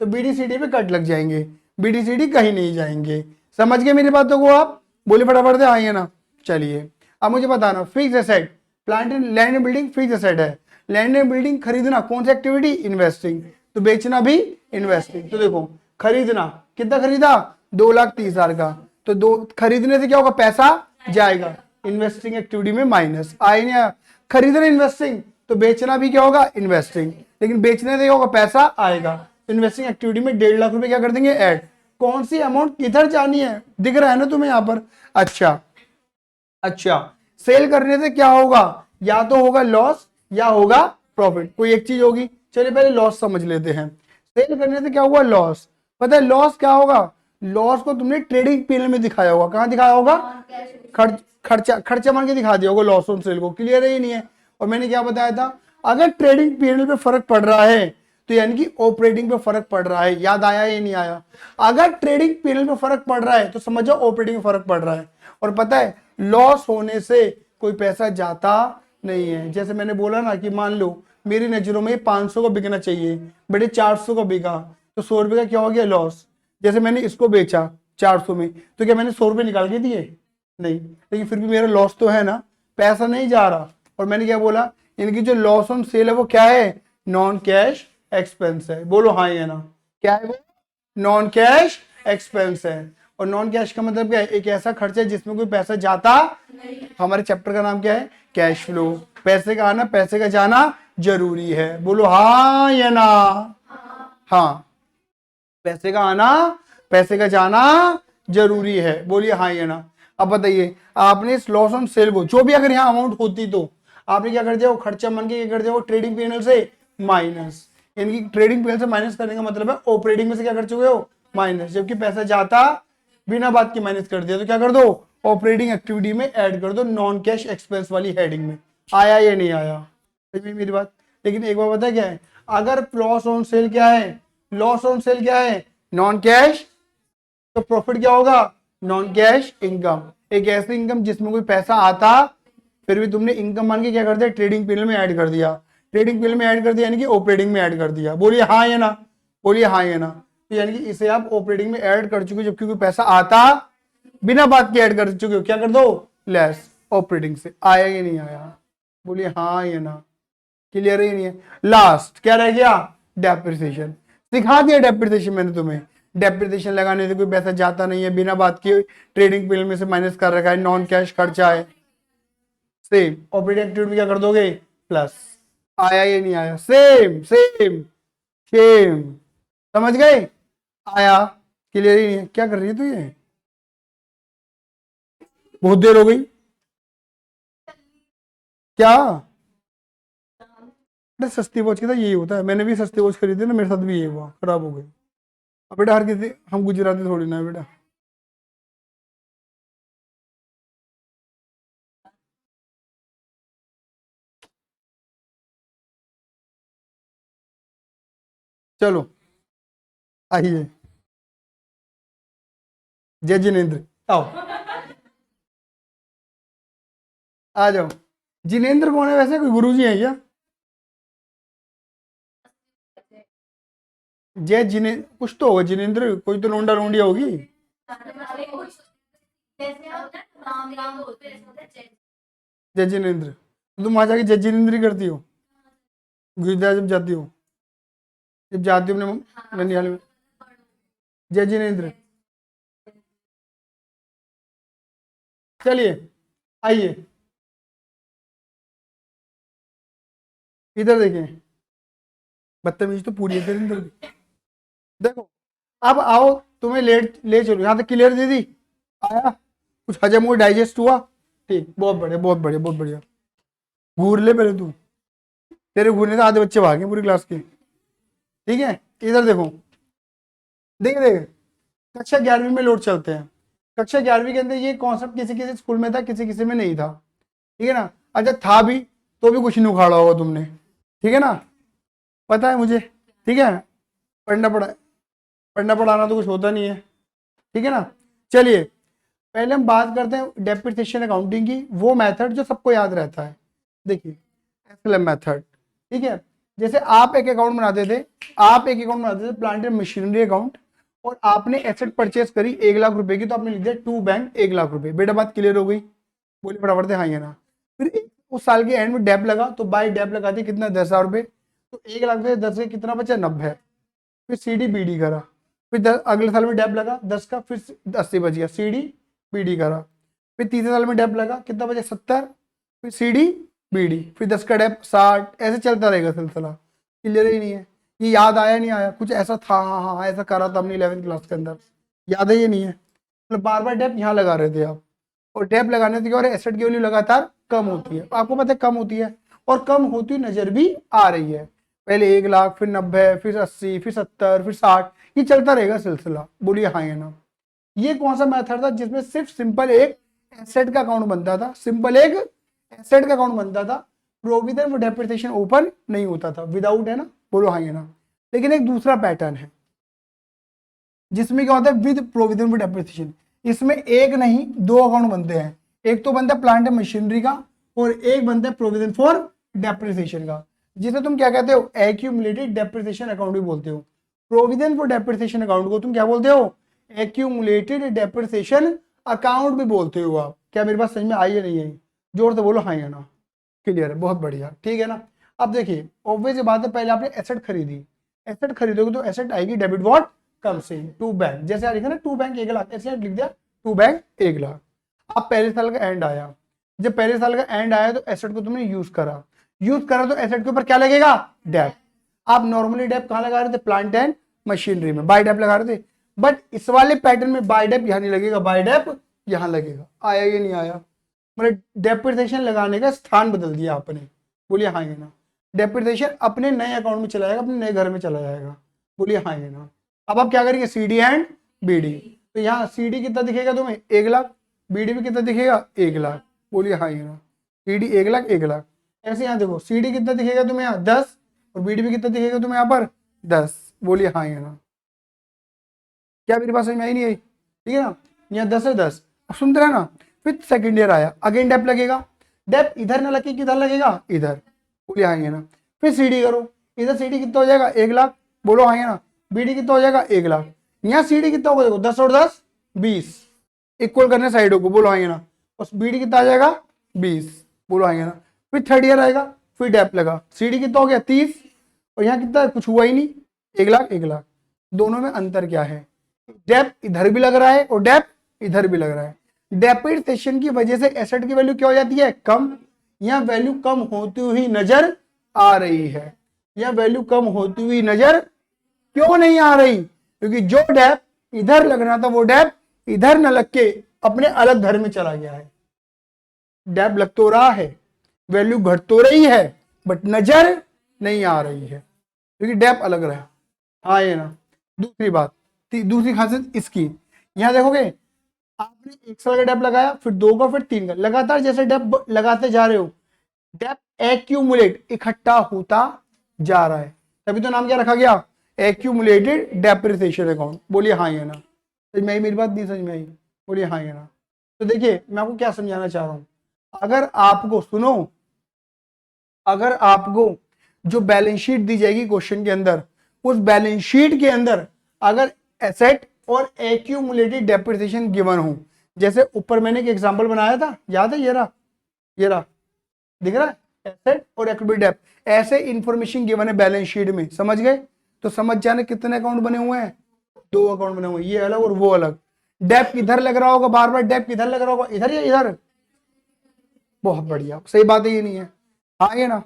S1: तो BDCD पे कट लग जाएंगे, BDCD कहीं नहीं जाएंगे। समझ गए मेरी बातों को आप? बोले फटाफट से, हाँ या ना। चलिए अब मुझे बताना, fix asset, plant and land and building fix asset है। लैंड एंड बिल्डिंग खरीदना कौन सी एक्टिविटी? इन्वेस्टिंग। तो बेचना भी इन्वेस्टिंग। तो देखो खरीदना कितना खरीदा? 2,30,000 का। तो दो खरीदने से क्या होगा? पैसा जाएगा। इन्वेस्टिंग एक्टिविटी में माइनस आए नहीं आया? खरीदना इन्वेस्टिंग, तो बेचना भी क्या होगा? इन्वेस्टिंग। लेकिन बेचने से क्या होगा? पैसा आएगा। इन्वेस्टिंग एक्टिविटी में 1.5 लाख रुपए क्या कर देंगे? ऐड। कौन सी अमाउंट किधर जानी है? दिख रहा है ना तुम्हें यहाँ पर? अच्छा अच्छा, सेल करने से क्या होगा? या तो होगा लॉस या होगा प्रॉफिट, कोई एक चीज होगी। चलिए पहले लॉस समझ लेते हैं। सेल करने से क्या हुआ? लॉस। पता है लॉस क्या होगा? लॉस को तुमने ट्रेडिंग पीरियड में दिखाया होगा। कहां दिखाया होगा? खर्चा मान के दिखा दिया होगा लॉस ऑन सेल को। क्लियर है? ही नहीं है? और मैंने क्या बताया था? अगर ट्रेडिंग पीरियड पे फर्क पड़ रहा है तो यानी कि ऑपरेटिंग पे फर्क पड़ रहा है। याद आया या नहीं आया? अगर ट्रेडिंग पीरियड पे फर्क पड़ रहा है तो समझो ऑपरेटिंग में फर्क पड़ रहा है। और पता है लॉस होने से कोई पैसा जाता नहीं है। जैसे मैंने बोला ना कि मान लो मेरी नजरों में 500 का बिकना चाहिए, बट 400 का बिका, तो 100 रुपए का क्या हो गया? लॉस। जैसे मैंने इसको बेचा 400 में, तो क्या मैंने 100 रुपए निकाल के दिए? नहीं, लेकिन फिर भी मेरा लॉस तो है ना, पैसा नहीं जा रहा। और मैंने क्या बोला? इनकी जो लॉस ऑन सेल है वो क्या है? नॉन कैश एक्सपेंस है। बोलो हाँ या ना? क्या है वो? नॉन कैश एक्सपेंस है। और नॉन कैश का मतलब क्या है? एक ऐसा खर्चा है जिसमें कोई पैसा जाता नहीं। हमारे चैप्टर का नाम क्या है? Cash flow. पैसे का आना पैसे का जाना जरूरी है। बोलो हाँ या ना? हाँ, पैसे का आना पैसे का जाना जरूरी है। बोलिए हाँ या ना? अब बताइए, आपने इस लॉस ऑन सेल को जो भी अगर यहाँ अमाउंट होती तो आपने क्या कर दिया? वो खर्चा मन के क्या कर दिया? वो ट्रेडिंग पीएनएल से माइनस। यानी कि ट्रेडिंग पीएनएल से माइनस करने का मतलब है ऑपरेटिंग में से क्या कर चुके हो? माइनस। जबकि पैसा जाता बिना बात के माइनस कर दिया, तो क्या कर दो? ऑपरेटिंग एक्टिविटी में ऐड कर दो, नॉन कैश एक्सपेंस वाली हेडिंग में। आया या नहीं आया? मेरी बात। लेकिन एक बार पता क्या है? अगर लॉस ऑन सेल क्या है? लॉस ऑन सेल क्या है? Non cash. तो प्रॉफिट क्या होगा? Non cash income. एक ऐसी इनकम जिसमें कोई पैसा आता फिर भी तुमने इनकम मान के क्या कर दिया? ट्रेडिंग पीरियड में ऐड कर दिया। ट्रेडिंग पीरियड में ऐड कर दिया यानी कि ऑपरेटिंग में ऐड कर दिया। बोलिए हाँ या ना? बोलिए हाँ या ना? तो यानी कि इसे आप ऑपरेटिंग में ऐड कर चुके हो, जबकि कोई पैसा आता बिना बात के ऐड कर चुके हो। क्या कर दो? लेस ऑपरेटिंग से। आया या नहीं आया? बोलिए हाँ या ना? क्लियर ही नहीं है? लास्ट क्या रह गया? डेप्रिसिएशन। सिखा दिया डेप्रिसिएशन मैंने तुम्हें। डेप्रिसिएशन लगाने से कोई पैसा जाता नहीं है, बिना बात के ट्रेडिंग पीरियड में से माइनस कर रखा है, नॉन कैश खर्चा है। सेम ऑपरेटिंग एक्टिविटी क्या कर दोगे? प्लस। आया या नहीं आया? Same same same. समझ गए? आया? क्लियर ही नहीं है? क्या कर रही है तू? ये बहुत देर हो गई क्या? अरे सस्ती वॉच की था यही होता है। मैंने भी सस्ती वॉच खरीदी ना, मेरे साथ भी यही हुआ, खराब हो गई। अब बेटा हर किसी, हम गुजराती थोड़ी ना है बेटा। चलो आइए, जय जिनेन्द्र आओ, आ जाओ। जिनेन्द्र कौन है वैसे? कोई गुरु जी है क्या? जय जिने कुछ तो होगा जिनेन्द्र, कोई तो लोंडा लोंडिया होगी। जय जिनेन्द्र। तो तुम वहां जाके जय जिनेन्द्र ही करती हो गुजरात जब जाती हो? जब जाती हो अपने ननिहाल में? जय जिनेन्द्र। चलिए आइए, इधर देखें। बदतमीज तो पूरी है तेरे अंदर भी। देखो अब आओ, तुम्हें लेट ले चलो यहाँ तक। क्लियर दीदी? आया? कुछ हजम हुआ, डाइजेस्ट हुआ? ठीक, बहुत बढ़िया बहुत बढ़िया बहुत बढ़िया। घूर ले पहले तू। तेरे घूरने से आधे बच्चे भागे पूरी क्लास के। ठीक है, इधर देखो। देख देख, कक्षा 11वीं में लोड चलते हैं। कक्षा 11वीं के अंदर ये कॉन्सेप्ट किसी किसी स्कूल में था, किसी किसी में नहीं था। ठीक है ना? अच्छा था भी तो भी कुछ नहीं उखाड़ा होगा तुमने। ठीक है ना? पता है मुझे। ठीक है, पढ़ना पड़ा, पढ़ना पढ़ाना तो कुछ होता नहीं है। ठीक है ना? चलिए पहले हम बात करते हैं डेप्रिसिएशन अकाउंटिंग की, वो मेथड जो सबको याद रहता है। देखिए एसएलएम मेथड। ठीक है, जैसे आप एक अकाउंट बनाते थे, आप एक अकाउंट बनाते थे प्लांट एंड मशीनरी अकाउंट, और आपने एसेट परचेस करी 1,00,000 रुपए की, तो आपने लिख दिया टू बैंक 1,00,000 रुपए। बेटा बात क्लियर हो गई? बोलिए फटाफट से हाँ या ना। फिर उस साल के एंड में डेप लगा, तो बाई डेप लगा दी कितना, 10,000 रुपए। तो 1,00,000 से 10 से कितना बचा, 90। फिर सीडी बीडी करा। फिर अगले साल में डेप लगा 10 का, फिर 80 बच गया, सीडी बीडी करा। फिर तीसरे साल में डेप लगा, कितना बचा, 70। फिर सीडी बीडी, फिर 10 का डेप 60, ऐसे चलता रहेगा सिलसिला। क्लियर ही नहीं है? ये याद आया नहीं आया? कुछ ऐसा था, हाँ हाँ ऐसा करा था हमने 11th क्लास के अंदर, याद है ये नहीं है? मतलब बार बार डेप यहाँ लगा रहे थे आप, और डेप लगाने से क्या हो रहा है, एसेट की वैल्यू लगातार कम होती है। आपको पता है कम होती है, और कम होती हुई नजर भी आ रही है। पहले 1,00,000, फिर 90, फिर 80, फिर 70, फिर 60, ये चलता रहेगा सिलसिला। बोलिए हाँ या ना। ये कौन सा मेथड था जिसमें सिर्फ सिंपल एक एसेट का अकाउंट बनता था, सिंपल एक एसेट का अकाउंट बनता था, प्रोविजन फॉर डेप्रिसिएशन ओपन नहीं होता था, विदाउट, है ना? बोलो हाँ या ना। लेकिन एक दूसरा पैटर्न है जिसमें क्या होता है, विद प्रोविजन फॉर डेप्रिसिएशन। इसमें एक नहीं दो अकाउंट बनते हैं। एक तो बनता है प्लांट एंड मशीनरी का, और एक बनता है प्रोविजन फॉर डेप्रिसिएशन का, जिसे तुम क्या कहते हो, एक्यूमुलेटेड डेप्रिसिएशन अकाउंट भी बोलते हो। प्रोविजन फॉर डेप्रिसिएशन अकाउंट को तुम क्या बोलते हो, एक्यूमुलेटेड डेप्रिसिएशन अकाउंट भी बोलते हो आप। क्या मेरी बात समझ में आई या नहीं आई? जोर से बोलो हाँ या ना। क्लियर है? बहुत बढ़िया, ठीक है ना। अब देखिए ऑब्वियस बात है, पहले आपने एसेट खरीदी, एसेट खरीदोगे तो एसेट आएगी डेबिट वॉट, कम से टू बैंक। जैसे लिखा ना टू बैंक 1,00,000, ऐसे लिख दिया टू बैंक 1,00,000। अब पहले साल का एंड आया, जब पहले साल का एंड आया तो एसेट को तुमने यूज करा, यूज करा तो एसेट के ऊपर क्या लगेगा, डेप। आप नॉर्मली डेप कहाँ लगा रहे थे, प्लांट एंड मशीनरी में बाय डेप लगा रहे थे। बट इस वाले पैटर्न में बाय डेप यहाँ नहीं लगेगा, बाय डेप यहाँ लगेगा। आया ये नहीं आया? मतलब डेप्रिसिएशन लगाने का स्थान बदल दिया आपने। बोलिए हाँ ये ना। डेप्रिसिएशन अपने नए अकाउंट में चला जाएगा, अपने नए घर में चला जाएगा। बोलिए हाँ ये ना। अब आप क्या करेंगे, सीडी एंड बीडी। तो यहाँ सीडी कितना दिखेगा तुम्हें, 1,00,000, बीडी भी कितना दिखेगा, 1,00,000। बोलिए हाँ ये ना। सीडी 1,00,000 1,00,000। ऐसे यहाँ देखो सीडी कितना दिखेगा तुम्हें, यहाँ 10, और बीडी भी कितना दिखेगा तुम्हें यहाँ पर, 10। बोलिए हाँ ये ना। क्या मेरी बात समझ में आई नहीं आई? ठीक है ना। यहाँ 10 है 10, सुनते रहे ना। फिर सेकेंड ईयर आया, अगेन डेप लगेगा। डेप इधर ना लगे, किधर लगेगा, इधर। बोलिए हाँ ये ना। फिर सीडी करो, इधर सीडी कितना हो जाएगा, 1,00,000। बोलो हाँ ये ना। बीडी कितना हो जाएगा, 1,00,000। यहाँ सीडी कितना होगा, देखो 10 और 10 20, इक्वल करने साइडों को। बोलो हाँ ये ना। और बीडी कितना आ जाएगा, 20। बोलो हाँ ये ना। फिर थर्ड ईयर आएगा, फिर डेप लगा, सीडी कितना हो गया, 30, और यहाँ कितना, कुछ हुआ ही नहीं, 1,00,000 1,00,000। दोनों में अंतर क्या है, डेप इधर भी लग रहा है और डेप इधर भी लग रहा है। डेप्रिसिएशन की वजह से एसेट की वैल्यू क्या हो जाती है, कम। यहाँ वैल्यू कम होती हुई नजर आ रही है। यहाँ वैल्यू कम होती हुई नजर क्यों नहीं आ रही, क्योंकि जो डेप इधर लगना था वो डेप इधर न लग के अपने अलग घर में चला गया है। डेप लग तो रहा है, वैल्यू घट तो रही है, बट नजर नहीं आ रही है क्योंकि डेप अलग रहा। हाँ ये ना। दूसरी बात, दूसरी खासियत इसकी, यहां देखोगे आपने 1 साल का डेप लगाया, फिर 2 का, फिर 3 का, लगातार जैसे डेप लगाते जा रहे हो, डेप एक्यूमुलेट, इकट्ठा होता जा रहा है। तभी तो नाम क्या रखा गया, एक्यूमुलेटेड डेप्रिसिएशन अकाउंट। बोलिए हाँ या ना। समझ में आई मेरी बात, नहीं समझ में आई? बोलिए हाँ या ना। तो देखिए मैं आपको क्या समझाना चाह रहा हूं, अगर आपको सुनो, अगर आपको जो बैलेंस शीट दी जाएगी क्वेश्चन के अंदर, उस बैलेंस शीट के अंदर अगर एसेट और एक्यूमुलेटेड डेप्रिसिएशन गिवन हो, जैसे ऊपर मैंने एक एग्जांपल बनाया था, याद है, ये रहा, ये रहा, दिख रहा है, एसेट और एक्यूमुलेटेड डेप, ऐसे इंफॉर्मेशन गिवन है बैलेंस शीट में। समझ गए? तो समझ जाने कितने अकाउंट बने हुए हैं, 2 अकाउंट बने हुए हैं, ये अलग और वो अलग। डेप इधर लग रहा होगा, बार बार डेप इधर लग रहा होगा, इधर या इधर। बहुत बढ़िया, सही बात है, ये नहीं है? हाँ ये ना,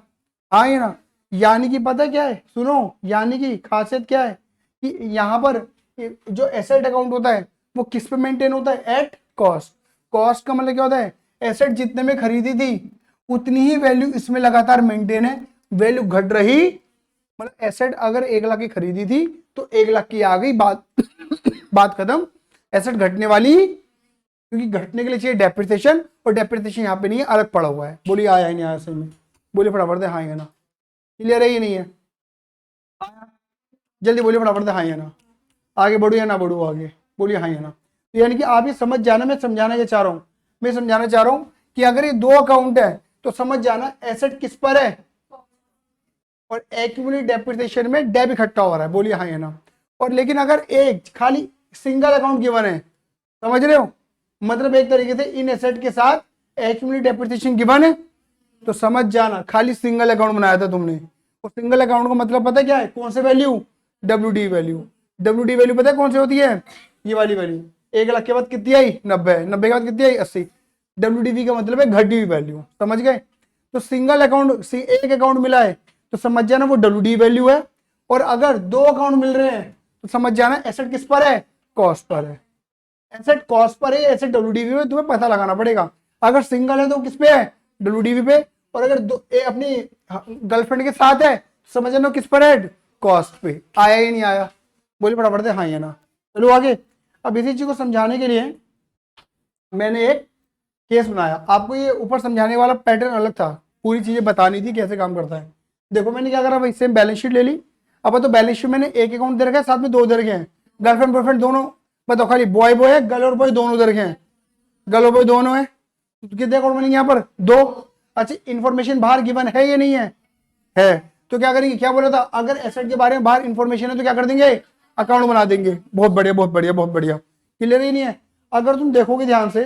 S1: हाँ ये ना। यानी कि पता क्या है, सुनो, यानी कि खासियत क्या है कि यहाँ पर जो एसेट अकाउंट होता है वो किस पे मेंटेन होता है, एट कॉस्ट। कॉस्ट का मतलब क्या होता है, एसेट जितने में खरीदी थी उतनी ही वैल्यू इसमें लगातार मेंटेन है, वैल्यू घट रही, मतलब एसेट अगर 1,00,000 की खरीदी थी तो 1,00,000 की आ गई, बात बात खत्म। एसेट घटने वाली, क्योंकि घटने के लिए चाहिए डेप्रिसिएशन, और डेप्रिसिएशन यहाँ पे नहीं है, अलग पड़ा हुआ है। बोलिए आया ही नहीं आया सही में? बोलिए फटाफट से हाँ या ना। क्लियर है ये नहीं है? जल्दी बोलिए फटाफट से हाँ या ना। आगे बढ़ू या ना बढ़ू आगे? बोलिए हाँ या ना। तो यानी कि आप ये समझ जाना, मैं समझाना क्या चाह रहा हूँ, मैं समझाना चाह रहा हूँ कि अगर ये 2 अकाउंट है तो समझ जाना एसेट किस पर है, और एक्यूमुलेटेड डेप्रिसिएशन में डेप इकट्ठा हो रहा है। बोलिए हाँ या ना। और लेकिन अगर एक खाली सिंगल अकाउंट गिवन है, समझ रहे हो, मतलब एक तरीके से इन एसेट के साथ एक्यूमुलेटेड डेप्रिसिएशन गिवन है, तो समझ जाना खाली सिंगल अकाउंट बनाया था तुमने। और सिंगल अकाउंट का मतलब पता क्या है, कौन से value, WD value. WD value पता है कौन सी होती है, ये वाली वैल्यू। 1 लाख के बाद कितनी आई, 90, 90 के बाद कितनी आई, 80। WDV का मतलब है घटी हुई वैल्यू, समझ गए। तो सिंगल अकाउंट, एक अकाउंट मिला है तो समझ जाना वो WD वैल्यू है। और अगर 2 अकाउंट मिल रहे हैं तो समझ जाना एसेट किस पर है, कॉस्ट पर है। एसेट कॉस्ट पर है, एसेट WDV में, तुम्हें पता लगाना पड़ेगा। अगर सिंगल है तो किस पे है, WDV पे। और अगर अपनी गर्लफ्रेंड के साथ है तो समझ जाना किस पर है, कॉस्ट पे। आया ही नहीं आया, बोले फटाफट से हाँ या ना। चलो आगे। अब इसी चीज को समझाने के लिए मैंने एक केस बनाया। आपको ये ऊपर समझाने वाला पैटर्न अलग था, पूरी चीजें बतानी थी कैसे काम करता है। देखो मैंने क्या करा भाई, सेम बैलेंस शीट ले ली। अब तो बैलेंस शीट मैंने एक अकाउंट दे रखा है, साथ में 2 दे रखे हैं, गर्लफ्रेंड बॉयफ्रेंड दोनों। बताओ खाली बॉय बॉय है, गर्ल और बॉय दोनों दे रखे हैं, गर्ल और बॉय दोनों है। तो कितने अकाउंट बनेंगे यहाँ पर, 2। अच्छा इन्फॉर्मेशन बाहर गिवन है या नहीं है। तो क्या करेंगे, क्या बोला था, अगर एसेट के बारे में बाहर इंफॉर्मेशन है तो क्या कर देंगे, अकाउंट बना देंगे। बहुत बढ़िया बहुत बढ़िया बहुत बढ़िया, क्लियर ही नहीं है। अगर तुम देखोगे ध्यान से,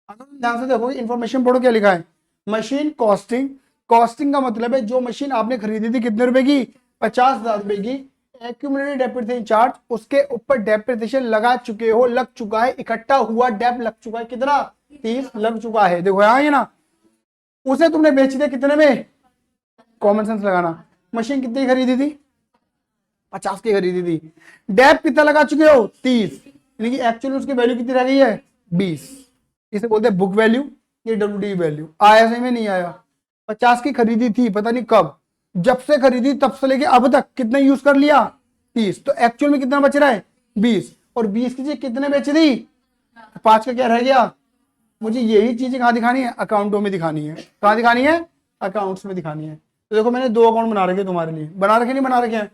S1: देखोगे इन्फॉर्मेशन पढ़ो क्या लिखा है, मशीन कॉस्टिंग। कॉस्टिंग का मतलब है जो मशीन आपने खरीदी थी कितने रुपए की, 50,000 रुपए की। एक्यूमुलेटेड डेप्रिसिएशन चार्ज, उसके ऊपर डेप्रिसिएशन लगा चुके हो, लग चुका है, इकट्ठा हुआ डेप लग चुका है, कितना, 30 लग चुका है। देखो यहाँ ये ना, उसे तुमने बेच दिया कितने में, कॉमन सेंस लगाना। मशीन कितनी खरीदी थी, 50 की खरीदी थी। डेप कितना लगा चुके हो, 30, यानी कि एक्चुअली उसकी वैल्यू कितनी रह गई है, 20। इसे बोलते हैं बुक वैल्यू, ये WD वैल्यू। आया सही में नहीं आया। 50 की खरीदी थी, पता नहीं कब, जब से खरीदी तब से लेके अब तक कितना यूज कर लिया, 30। तो एक्चुअल में कितना बच रहा है, 20। और 20 की चीज कितने बेच दी, 5 का क्या रह गया। मुझे यही चीजें कहाँ दिखानी है, अकाउंटों में दिखानी है। कहाँ दिखानी है, अकाउंट्स में दिखानी है। तो देखो मैंने 2 अकाउंट बना रखे तुम्हारे लिए, बना रखे नहीं बना रखे हैं।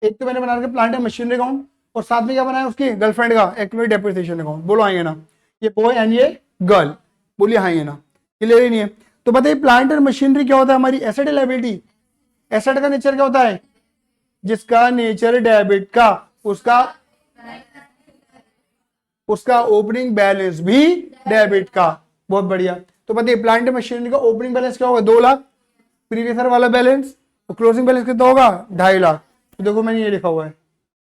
S1: एक तो मैंने बना रखे प्लांट एंड मशीनरी अकाउंट, और साथ में क्या बनाया उसकी गर्लफ्रेंड का एक्यूमुलेटेड डेप्रिसिएशन अकाउंट। बोलो हाँ या ना, ये बॉय एंड ये गर्ल, बोलिए हाँ या ना, क्लियर ही नहीं है। तो बताइए प्लांट एंड मशीनरी क्या होता है, हमारी एसेट है लायबिलिटी। एसेट का नेचर क्या होता है, जिसका नेचर डेबिट का, उसका ओपनिंग बैलेंस भी डेबिट का। बहुत बढ़िया। तो बताइए प्लांट एंड मशीनरी का ओपनिंग बैलेंस क्या होगा, 2 लाख। प्रीवियस ईयर वाला बैलेंस, तो क्लोजिंग बैलेंस कितना होगा, 2.5 लाख। तो देखो मैंने ये लिखा हुआ है,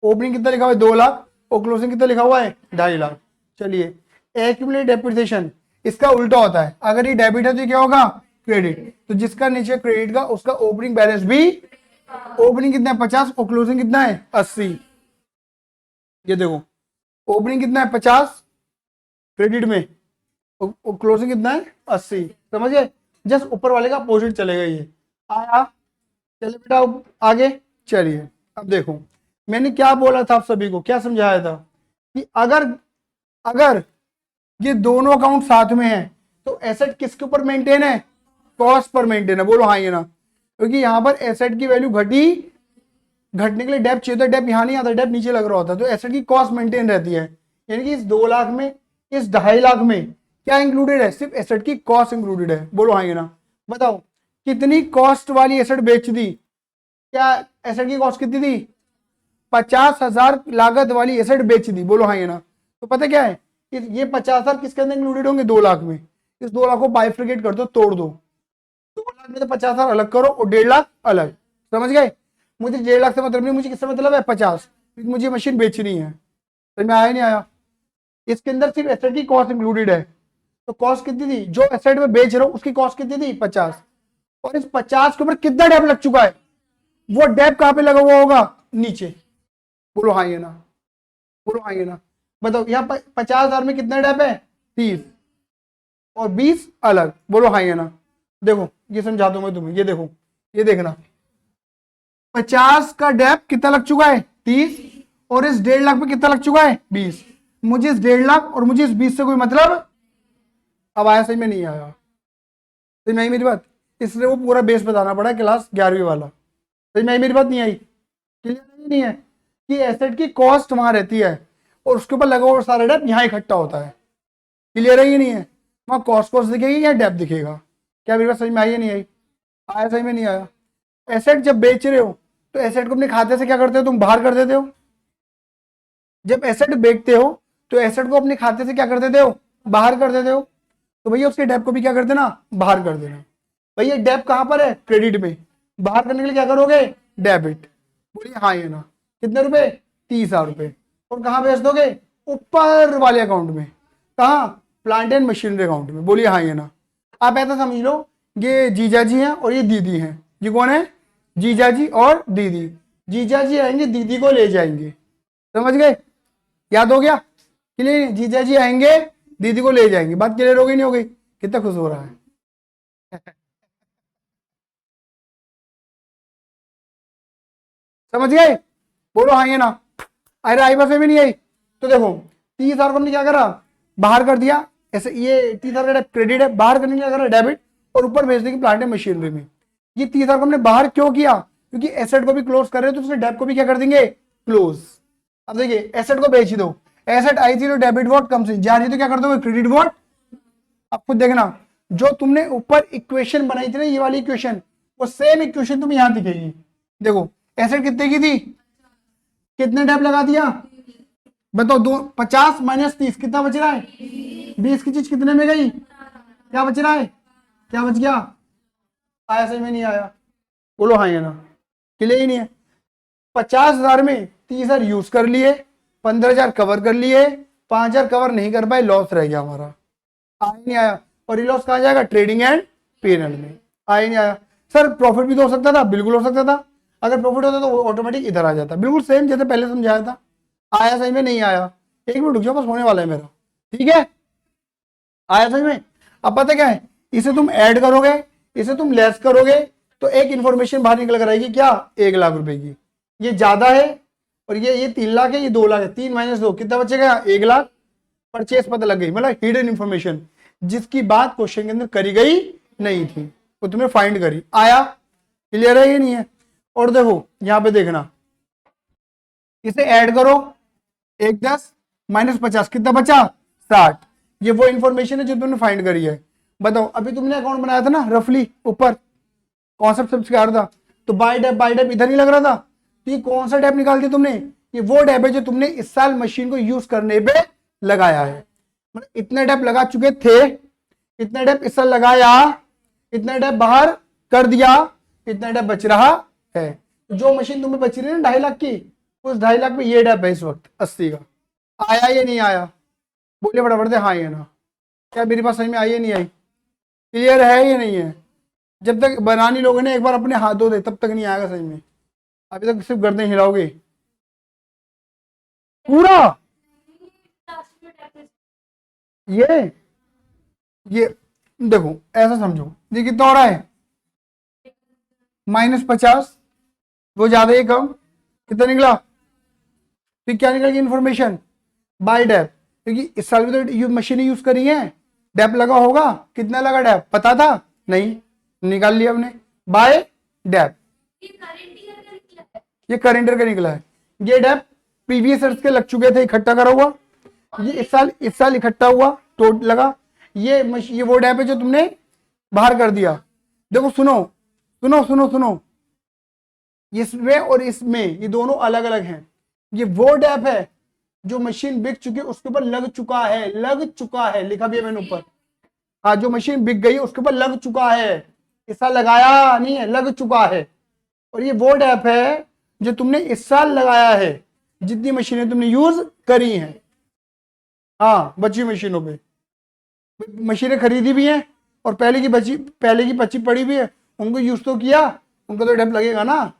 S1: ओपनिंग कितना लिखा हुआ है, 2 लाख, और क्लोजिंग कितना लिखा हुआ है, 2.5 लाख। चलिए एक्यूमुलेटेड डेप्रिसिएशन इसका उल्टा होता है, अगर ये डेबिट है तो क्या होगा, क्रेडिट। तो जिसका नेचर क्रेडिट का, उसका ओपनिंग बैलेंस भी, ओपनिंग कितना है 50 और क्लोजिंग कितना है 80। ये देखो ओपनिंग कितना है 50 क्रेडिट में, और क्लोजिंग कितना है 80, समझ गए। जस्ट ऊपर वाले का अपोजिट चलेगा ये। आया, चलिए बेटा अब आगे चलिए। अब देखो मैंने क्या बोला था आप सभी को, क्या समझाया था कि अगर ये दोनों अकाउंट साथ में है तो एसेट किसके ऊपर मेंटेन है, कॉस्ट पर मेंटेन है। बोलो हाँ ये ना, क्योंकि यहाँ पर एसेट की वैल्यू घटने के लिए डेप चाहिए, डेप यहाँ नहीं आता, डेप नीचे लग रहा होता है, तो एसेट की कॉस्ट मेंटेन रहती है। यानी कि इस 2 लाख में, इस 2.5 लाख में क्या इंक्लूडेड है, सिर्फ एसेट की कॉस्ट इंक्लूडेड है। बोलो हाँ ये ना। बताओ कितनी कॉस्ट वाली एसेट बेच दी, क्या एसेट की कॉस्ट कितनी थी, 50,000 लागत वाली एसेट बेच दी। बोलो हाँ ये ना। तो पता क्या है, ये 50,000 किसके अंदर इंक्लूडेड होंगे, 2 लाख में। इस 2 लाख को बाइफ्रिकेट कर दो, तोड़ दो, 2 लाख में तो 50,000 अलग करो और 1.5 लाख अलग, समझ गए। मुझे 1.5 लाख से मतलब नहीं, मुझे किससे मतलब है 50, क्योंकि मुझे मशीन बेचनी है। समझ में आया नहीं आया। इसके अंदर सिर्फ एसेट की कॉस्ट इंक्लूडेड है। तो कॉस्ट कितनी थी, जो एसेट में बेच रहा हूं उसकी कॉस्ट कितनी थी 50, और इस 50 के ऊपर कितना डेप लग चुका है, वो डेप कहां पे लगा हुआ होगा, नीचे। बोलो हाँ ये ना, बोलो हाँ ये ना। बताओ यहाँ 50,000 में कितना डेप है, 30, और 20 अलग। बोलो हाँ ये ना। देखो ये समझाता हूं मैं तुम्हें, ये देखो, ये देखना, 50 का डेप कितना लग चुका है, 30, और इस 1.5 लाख में कितना लग चुका है, 20। मुझे इस 1.5 लाख और मुझे इस 20 से कोई मतलब। अब आया सही में नहीं आया, सही में आई मेरी बात, इसलिए वो पूरा बेस बताना पड़ा क्लास 11वीं वाला। सही में आई मेरी बात, नहीं आई, क्लियर नहीं है कि एसेट की कॉस्ट वहां रहती है और उसके ऊपर लगा हुआ सारा डेप यहाँ इकट्ठा होता है। क्लियर है ये नहीं है, वहां कॉस्ट दिखेगी या डेप दिखेगा। क्या मेरी बात समझ में आई या नहीं आई, आया सही में नहीं आया। एसेट जब बेच रहे हो तो एसेट को अपने खाते से क्या करते हो तुम, बाहर कर देते हो। जब एसेट बेचते हो तो एसेट को अपने खाते से क्या कर देते हो, बाहर कर देते हो। तो भैया उसके डेप को भी क्या कर देना, बाहर कर देना। भैया डेप कहां पर है, क्रेडिट में, बाहर करने के लिए क्या करोगे, डेबिट। बोलिए हाँ या ना। कितने रुपए, 30,000 रुपए। और कहां भेज दोगे, ऊपर वाले अकाउंट में, कहा, प्लांट एंड मशीनरी अकाउंट में। बोलिए हाँ या ना। आप ऐसा समझ लो, ये जीजा जी हैं और ये दीदी हैं। ये कौन है, जीजा जी और दीदी। जीजा जी आएंगे दीदी को ले जाएंगे, समझ गए, याद हो गया, क्लियर। जीजा जी आएंगे दीदी को ले जाएंगे, बात क्लियर हो गई नहीं हो गई, कितना खुश हो रहा है। समझ गए, बोलो हाँ या ना। अरे आई बस में नहीं आई। तो देखो 30,000 को हमने क्या करा, बाहर कर दिया। ऐसे ये 30,000 का क्रेडिट है, बाहर करने के लिए क्या करा, डेबिट, और ऊपर भेज देंगे प्लांट एंड मशीनरी में। ये 30,000 को हमने बाहर क्यों किया, क्योंकि एसेट को भी क्लोज कर रहे हो तो उसने डेब को भी क्या कर देंगे, क्लोज। अब देखिए एसेट को बेच दो, एसेट आई थी तो डेबिट वोट कम से जा रही तो क्या कर दोगे, क्रेडिट वोट। अब खुद देखना, जो तुमने ऊपर इक्वेशन बनाई थी ना, ये वाली इक्वेशन, वो सेम इक्वेशन तुम्हें यहां दिखेगी। देखो एसेट कितने की थी, कितने डेब लगा दिया, बताओ, 50 माइनस 30 कितना बच रहा है, 20 की चीज कितने में गई, क्या बच रहा है, क्या बच गया, आया सही में नहीं आया, बोलो हाँ या ना, क्लियर ही नहीं है। 50,000 में 30,000 यूज कर लिए, 15,000 कवर कर लिए, 5,000 कवर नहीं कर पाए, लॉस रह गया हमारा, आया नहीं आया। और ये लॉस कहाँ जाएगा, ट्रेडिंग एंड पीएनएल में, आया नहीं आया। सर प्रॉफिट भी तो हो सकता था, बिल्कुल हो सकता था, अगर प्रॉफिट होता तो ऑटोमेटिक इधर आ जाता, बिल्कुल सेम जैसे पहले समझाया था। आया सही में नहीं आया, एक मिनट रुक जाओ, बस होने वाला है मेरा, ठीक है, आया सही में। अब पता क्या है, इसे तुम ऐड करोगे, इसे तुम लेस करोगे, तो एक इंफॉर्मेशन बाहर निकल कर आएगी, क्या, 1,00,000 रुपए की। ये ज्यादा है, और ये 3,00,000 है, ये 2,00,000है, 3 माइनस 2 कितना बचेगा, 1,00,000। परचेस पता लग गई, मतलब हिडन इंफॉर्मेशन, जिसकी बात क्वेश्चन के अंदर करी गई नहीं थी, वो तुमने फाइंड करी, आया, क्लियर है ये नहीं है। और देखो यहां पे देखना, इसे ऐड करो, 1,10 माइनस 50 कितना बचा, 60। ये वो इंफॉर्मेशन है जो तुमने फाइंड करी है। बताओ अभी तुमने अकाउंट बनाया था ना रफली, ऊपर कॉन्सेप्ट सब सिखा रहा था, तो बाय डेप इधर नहीं लग रहा था, तो ये कौन सा डेप निकाल दिया तुमने, ये वो डेप है जो तुमने इस साल मशीन को यूज करने पे लगाया है। मतलब इतने डेप लगा चुके थे, इतने डेप इस साल लगाया, इतने डेप बाहर कर दिया, इतना डेप बच रहा है। जो मशीन तुम्हें बच रही है ना 2.5 लाख की, उस 2.5 लाख में ये डेप है इस वक्त 80 का। आया ये नहीं आया, बोले फटाफट से हाँ या ना, क्या मेरी बात समझ में आई या नहीं आई, क्लियर है या नहीं है। जब तक बनानी लोगों ने एक बार अपने हाथ धो दे तब तक नहीं आएगा समझ में, अभी तक सिर्फ गर्दन हिलाओगे पूरा। ये देखो ऐसा समझो, ये कितना हो रहा है, -50, वो ज्यादा ही कम, कितना निकला, फिर क्या निकल गई इन्फॉर्मेशन, बाय डेप, क्योंकि इस साल भी तो मशीनें यूज करी हैं, डेप लगा होगा, कितना लगा डेप पता था नहीं, निकाल लिया हमने, बाय डेप। ये करंट ईयर का निकला है, ये डेप प्रीवियस ईयर्स के लग चुके थे, इकट्ठा करा हुआ, ये इस साल इकट्ठा हुआ तो लगा, ये वो डेप है जो तुमने बाहर कर दिया। देखो सुनो सुनो सुनो सुनो, इसमें और इसमें ये दोनों अलग अलग हैं। ये वो डेप है जो मशीन बिक चुकी है उसके ऊपर लग चुका है, लिखा भी है मैंने ऊपर, हाँ जो मशीन बिक गई उसके ऊपर लग चुका है, इस साल लगाया नहीं है, लग चुका है। और ये वो डेप है जो तुमने इस साल लगाया है, जितनी मशीनें तुमने यूज करी हैं, हाँ बची मशीनों पे, मशीनें खरीदी भी हैं और पहले की बची पड़ी भी है, उनको यूज तो किया, उनको तो डेप लगेगा ना।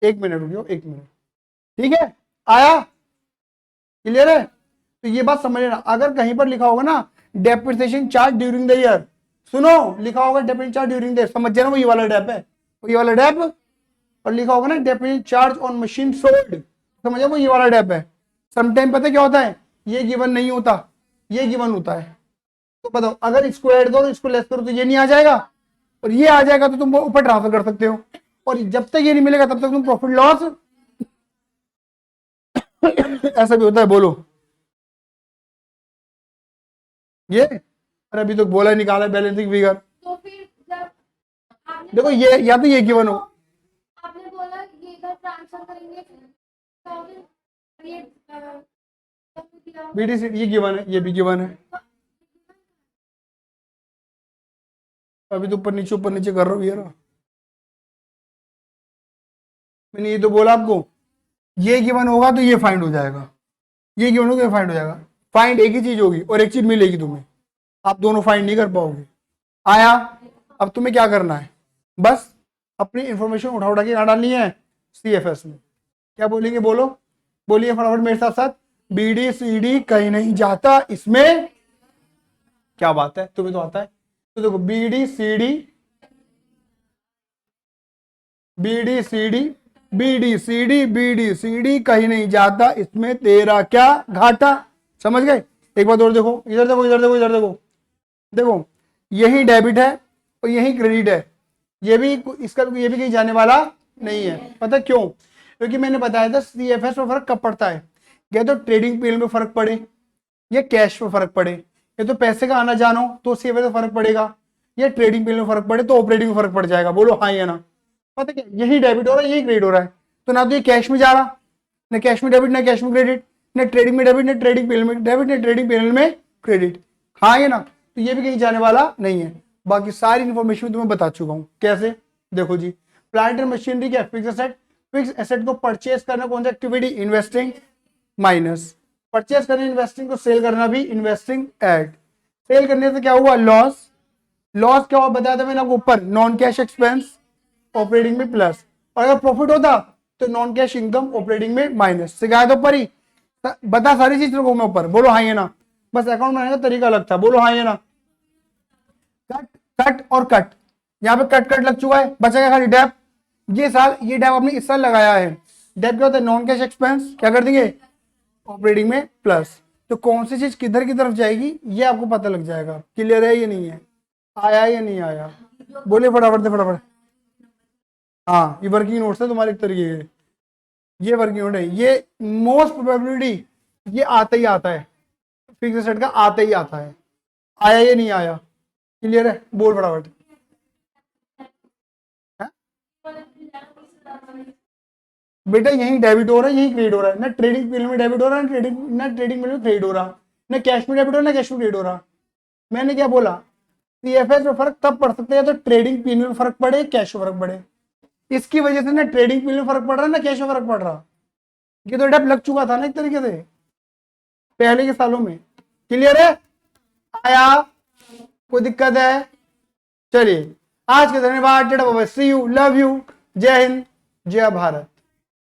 S1: 1 मिनट रुकियो, 1 मिनट, ठीक है, आया, क्लियर है। तो ये बात समझ लेना, अगर कहीं पर लिखा होगा ना depreciation charge during the year, सुनो लिखा होगा depreciation charge during the year, समझ जाना वो ये वाला डेप है, वो ये वाला डेप, और लिखा होगा ना depreciation charge on machine sold, समझ वो ये वाला डेप है। समटाइम पता क्या होता है, ये गिवन नहीं होता, ये गिवन होता है। तो बताओ अगर इसको ऐड करो इसको लेस करो तो ये नहीं आ जाएगा, और ये आ जाएगा तो तुम वो ऊपर ट्रांसफर कर सकते हो, और जब तक ये नहीं मिलेगा तब तक तुम प्रॉफिट लॉस ऐसा भी होता है, बोलो ये, अरे अभी तो बोला निकाला बैलेंसिंग फिगर,
S2: तो फिर जब आपने
S1: देखो ये या तो ये गिवन हो,
S2: आपने बोला ये इधर
S1: BDC ये गिवन है, ये भी गिवन है। अभी तो ऊपर नीचे कर रहा हूँ यार। मैंने ये तो बोला आपको, ये गिवन होगा तो ये फाइंड हो जाएगा, ये गिवन होगा तो ये फाइंड हो जाएगा। फाइंड एक ही चीज होगी और एक चीज मिलेगी तुम्हें, आप दोनों फाइंड नहीं कर पाओगे। आया? अब तुम्हें क्या करना है, बस अपनी इंफॉर्मेशन उठा के यहाँ डालनी है CFS में। क्या बोलेंगे, बोलो, बोलिए फटाफट मेरे साथ साथ। BDCD कहीं नहीं जाता इसमें। क्या बात है, तुम्हें तो आता है। तो देखो BDCD कहीं नहीं जाता इसमें तेरा क्या घाटा। समझ गए? एक बात और देखो, इधर देखो, इधर देखो, इधर देखो, देखो यही डेबिट है और यही क्रेडिट है। ये भी इसका ये भी कहीं जाने वाला नहीं है। पता क्यों? क्योंकि मैंने बताया था CFS में फर्क कब पड़ता है, या तो ट्रेडिंग पीरियड में फर्क पड़े या कैश में फर्क पड़े। या तो पैसे का आना जाना हो तो CFS में फर्क पड़ेगा, या ट्रेडिंग पीरियड में फर्क पड़े तो ऑपरेटिंग में फर्क पड़ जाएगा। बोलो हाँ या ना। पता क्या, यही डेबिट हो रहा है, यही क्रेडिट हो रहा है। तो ना तो ये कैश में जा रहा, ना कैश में डेबिट, ना कैश में क्रेडिट, ना ट्रेडिंग में डेबिट, ना ट्रेडिंग पीरियड में डेबिट, ना ट्रेडिंग पीरियड में क्रेडिट। हाँ या ना? तो ये भी कहीं जाने वाला नहीं है। बाकी सारी इन्फॉर्मेशन तुम्हें बता चुका हूं। कैसे? देखो जी, प्लांट एंड मशीनरी क्या, फिक्स एसेट। फिक्स एसेट को परचेज करना कौन सा एक्टिविटी, इन्वेस्टिंग माइनस। परचेज करना इन्वेस्टिंग, को सेल करना भी इन्वेस्टिंग ऐड। सेल करने से क्या हुआ, लॉस। लॉस क्या हुआ बताया था मैंने आपको ऊपर, नॉन कैश एक्सपेंस ऑपरेटिंग में प्लस, और अगर प्रॉफिट होता तो नॉन कैश इनकम ऑपरेटिंग में माइनस। सिखाया तो ऊपर ही, बता सारी चीज मैं ऊपर। बोलो हाँ या ना। बस अकाउंट बनाने का तरीका अलग था। बोलो हाँ या ना। कट कट और कट, यहाँ पे कट कट लग चुका है, बचेगा खाली डेप। ये साल ये डेप आपने इस साल लगाया है। डेप क्या होता है, नॉन कैश एक्सपेंस, क्या कर देंगे ऑपरेटिंग में प्लस। तो कौन सी चीज किधर की तरफ जाएगी ये आपको पता लग जाएगा। क्लियर है या नहीं है? आया या नहीं आया? बोलिए फटाफट से फटाफट। हाँ, ये वर्किंग नोट्स है तुम्हारे एक तरीके के, ये वर्किंग नोट है। ये मोस्ट प्रोबेबिलिटी ये आता ही आता है, फिक्स एसेट का आता ही आता है। आया या नहीं आया? क्लियर है? बोल फटाफट। बेटा यही डेबिट हो रहा है, यही क्रेडिट हो रहा है। ना ट्रेडिंग पीरियड में डेबिट हो रहा है, ना ट्रेडिंग पीरियड में क्रेडिट हो रहा, ना कैश में डेबिट हो रहा, ना कैश में क्रेडिट हो रहा। मैंने क्या बोला, CFS में फर्क तब पड़ सकता है तो ट्रेडिंग पीरियड में फर्क पड़े, कैश में फर्क पड़े। इसकी वजह से ना ट्रेडिंग पीरियड में फर्क पड़ रहा है, ना कैश में फर्क पड़ रहा। ये तो डेप लग चुका था ना एक तरीके से पहले के सालों में। क्लियर है? आया? कोई दिक्कत है? चलिए, आज के धन्यवाद। सी यू, लव यू, जय हिंद, जय भारत।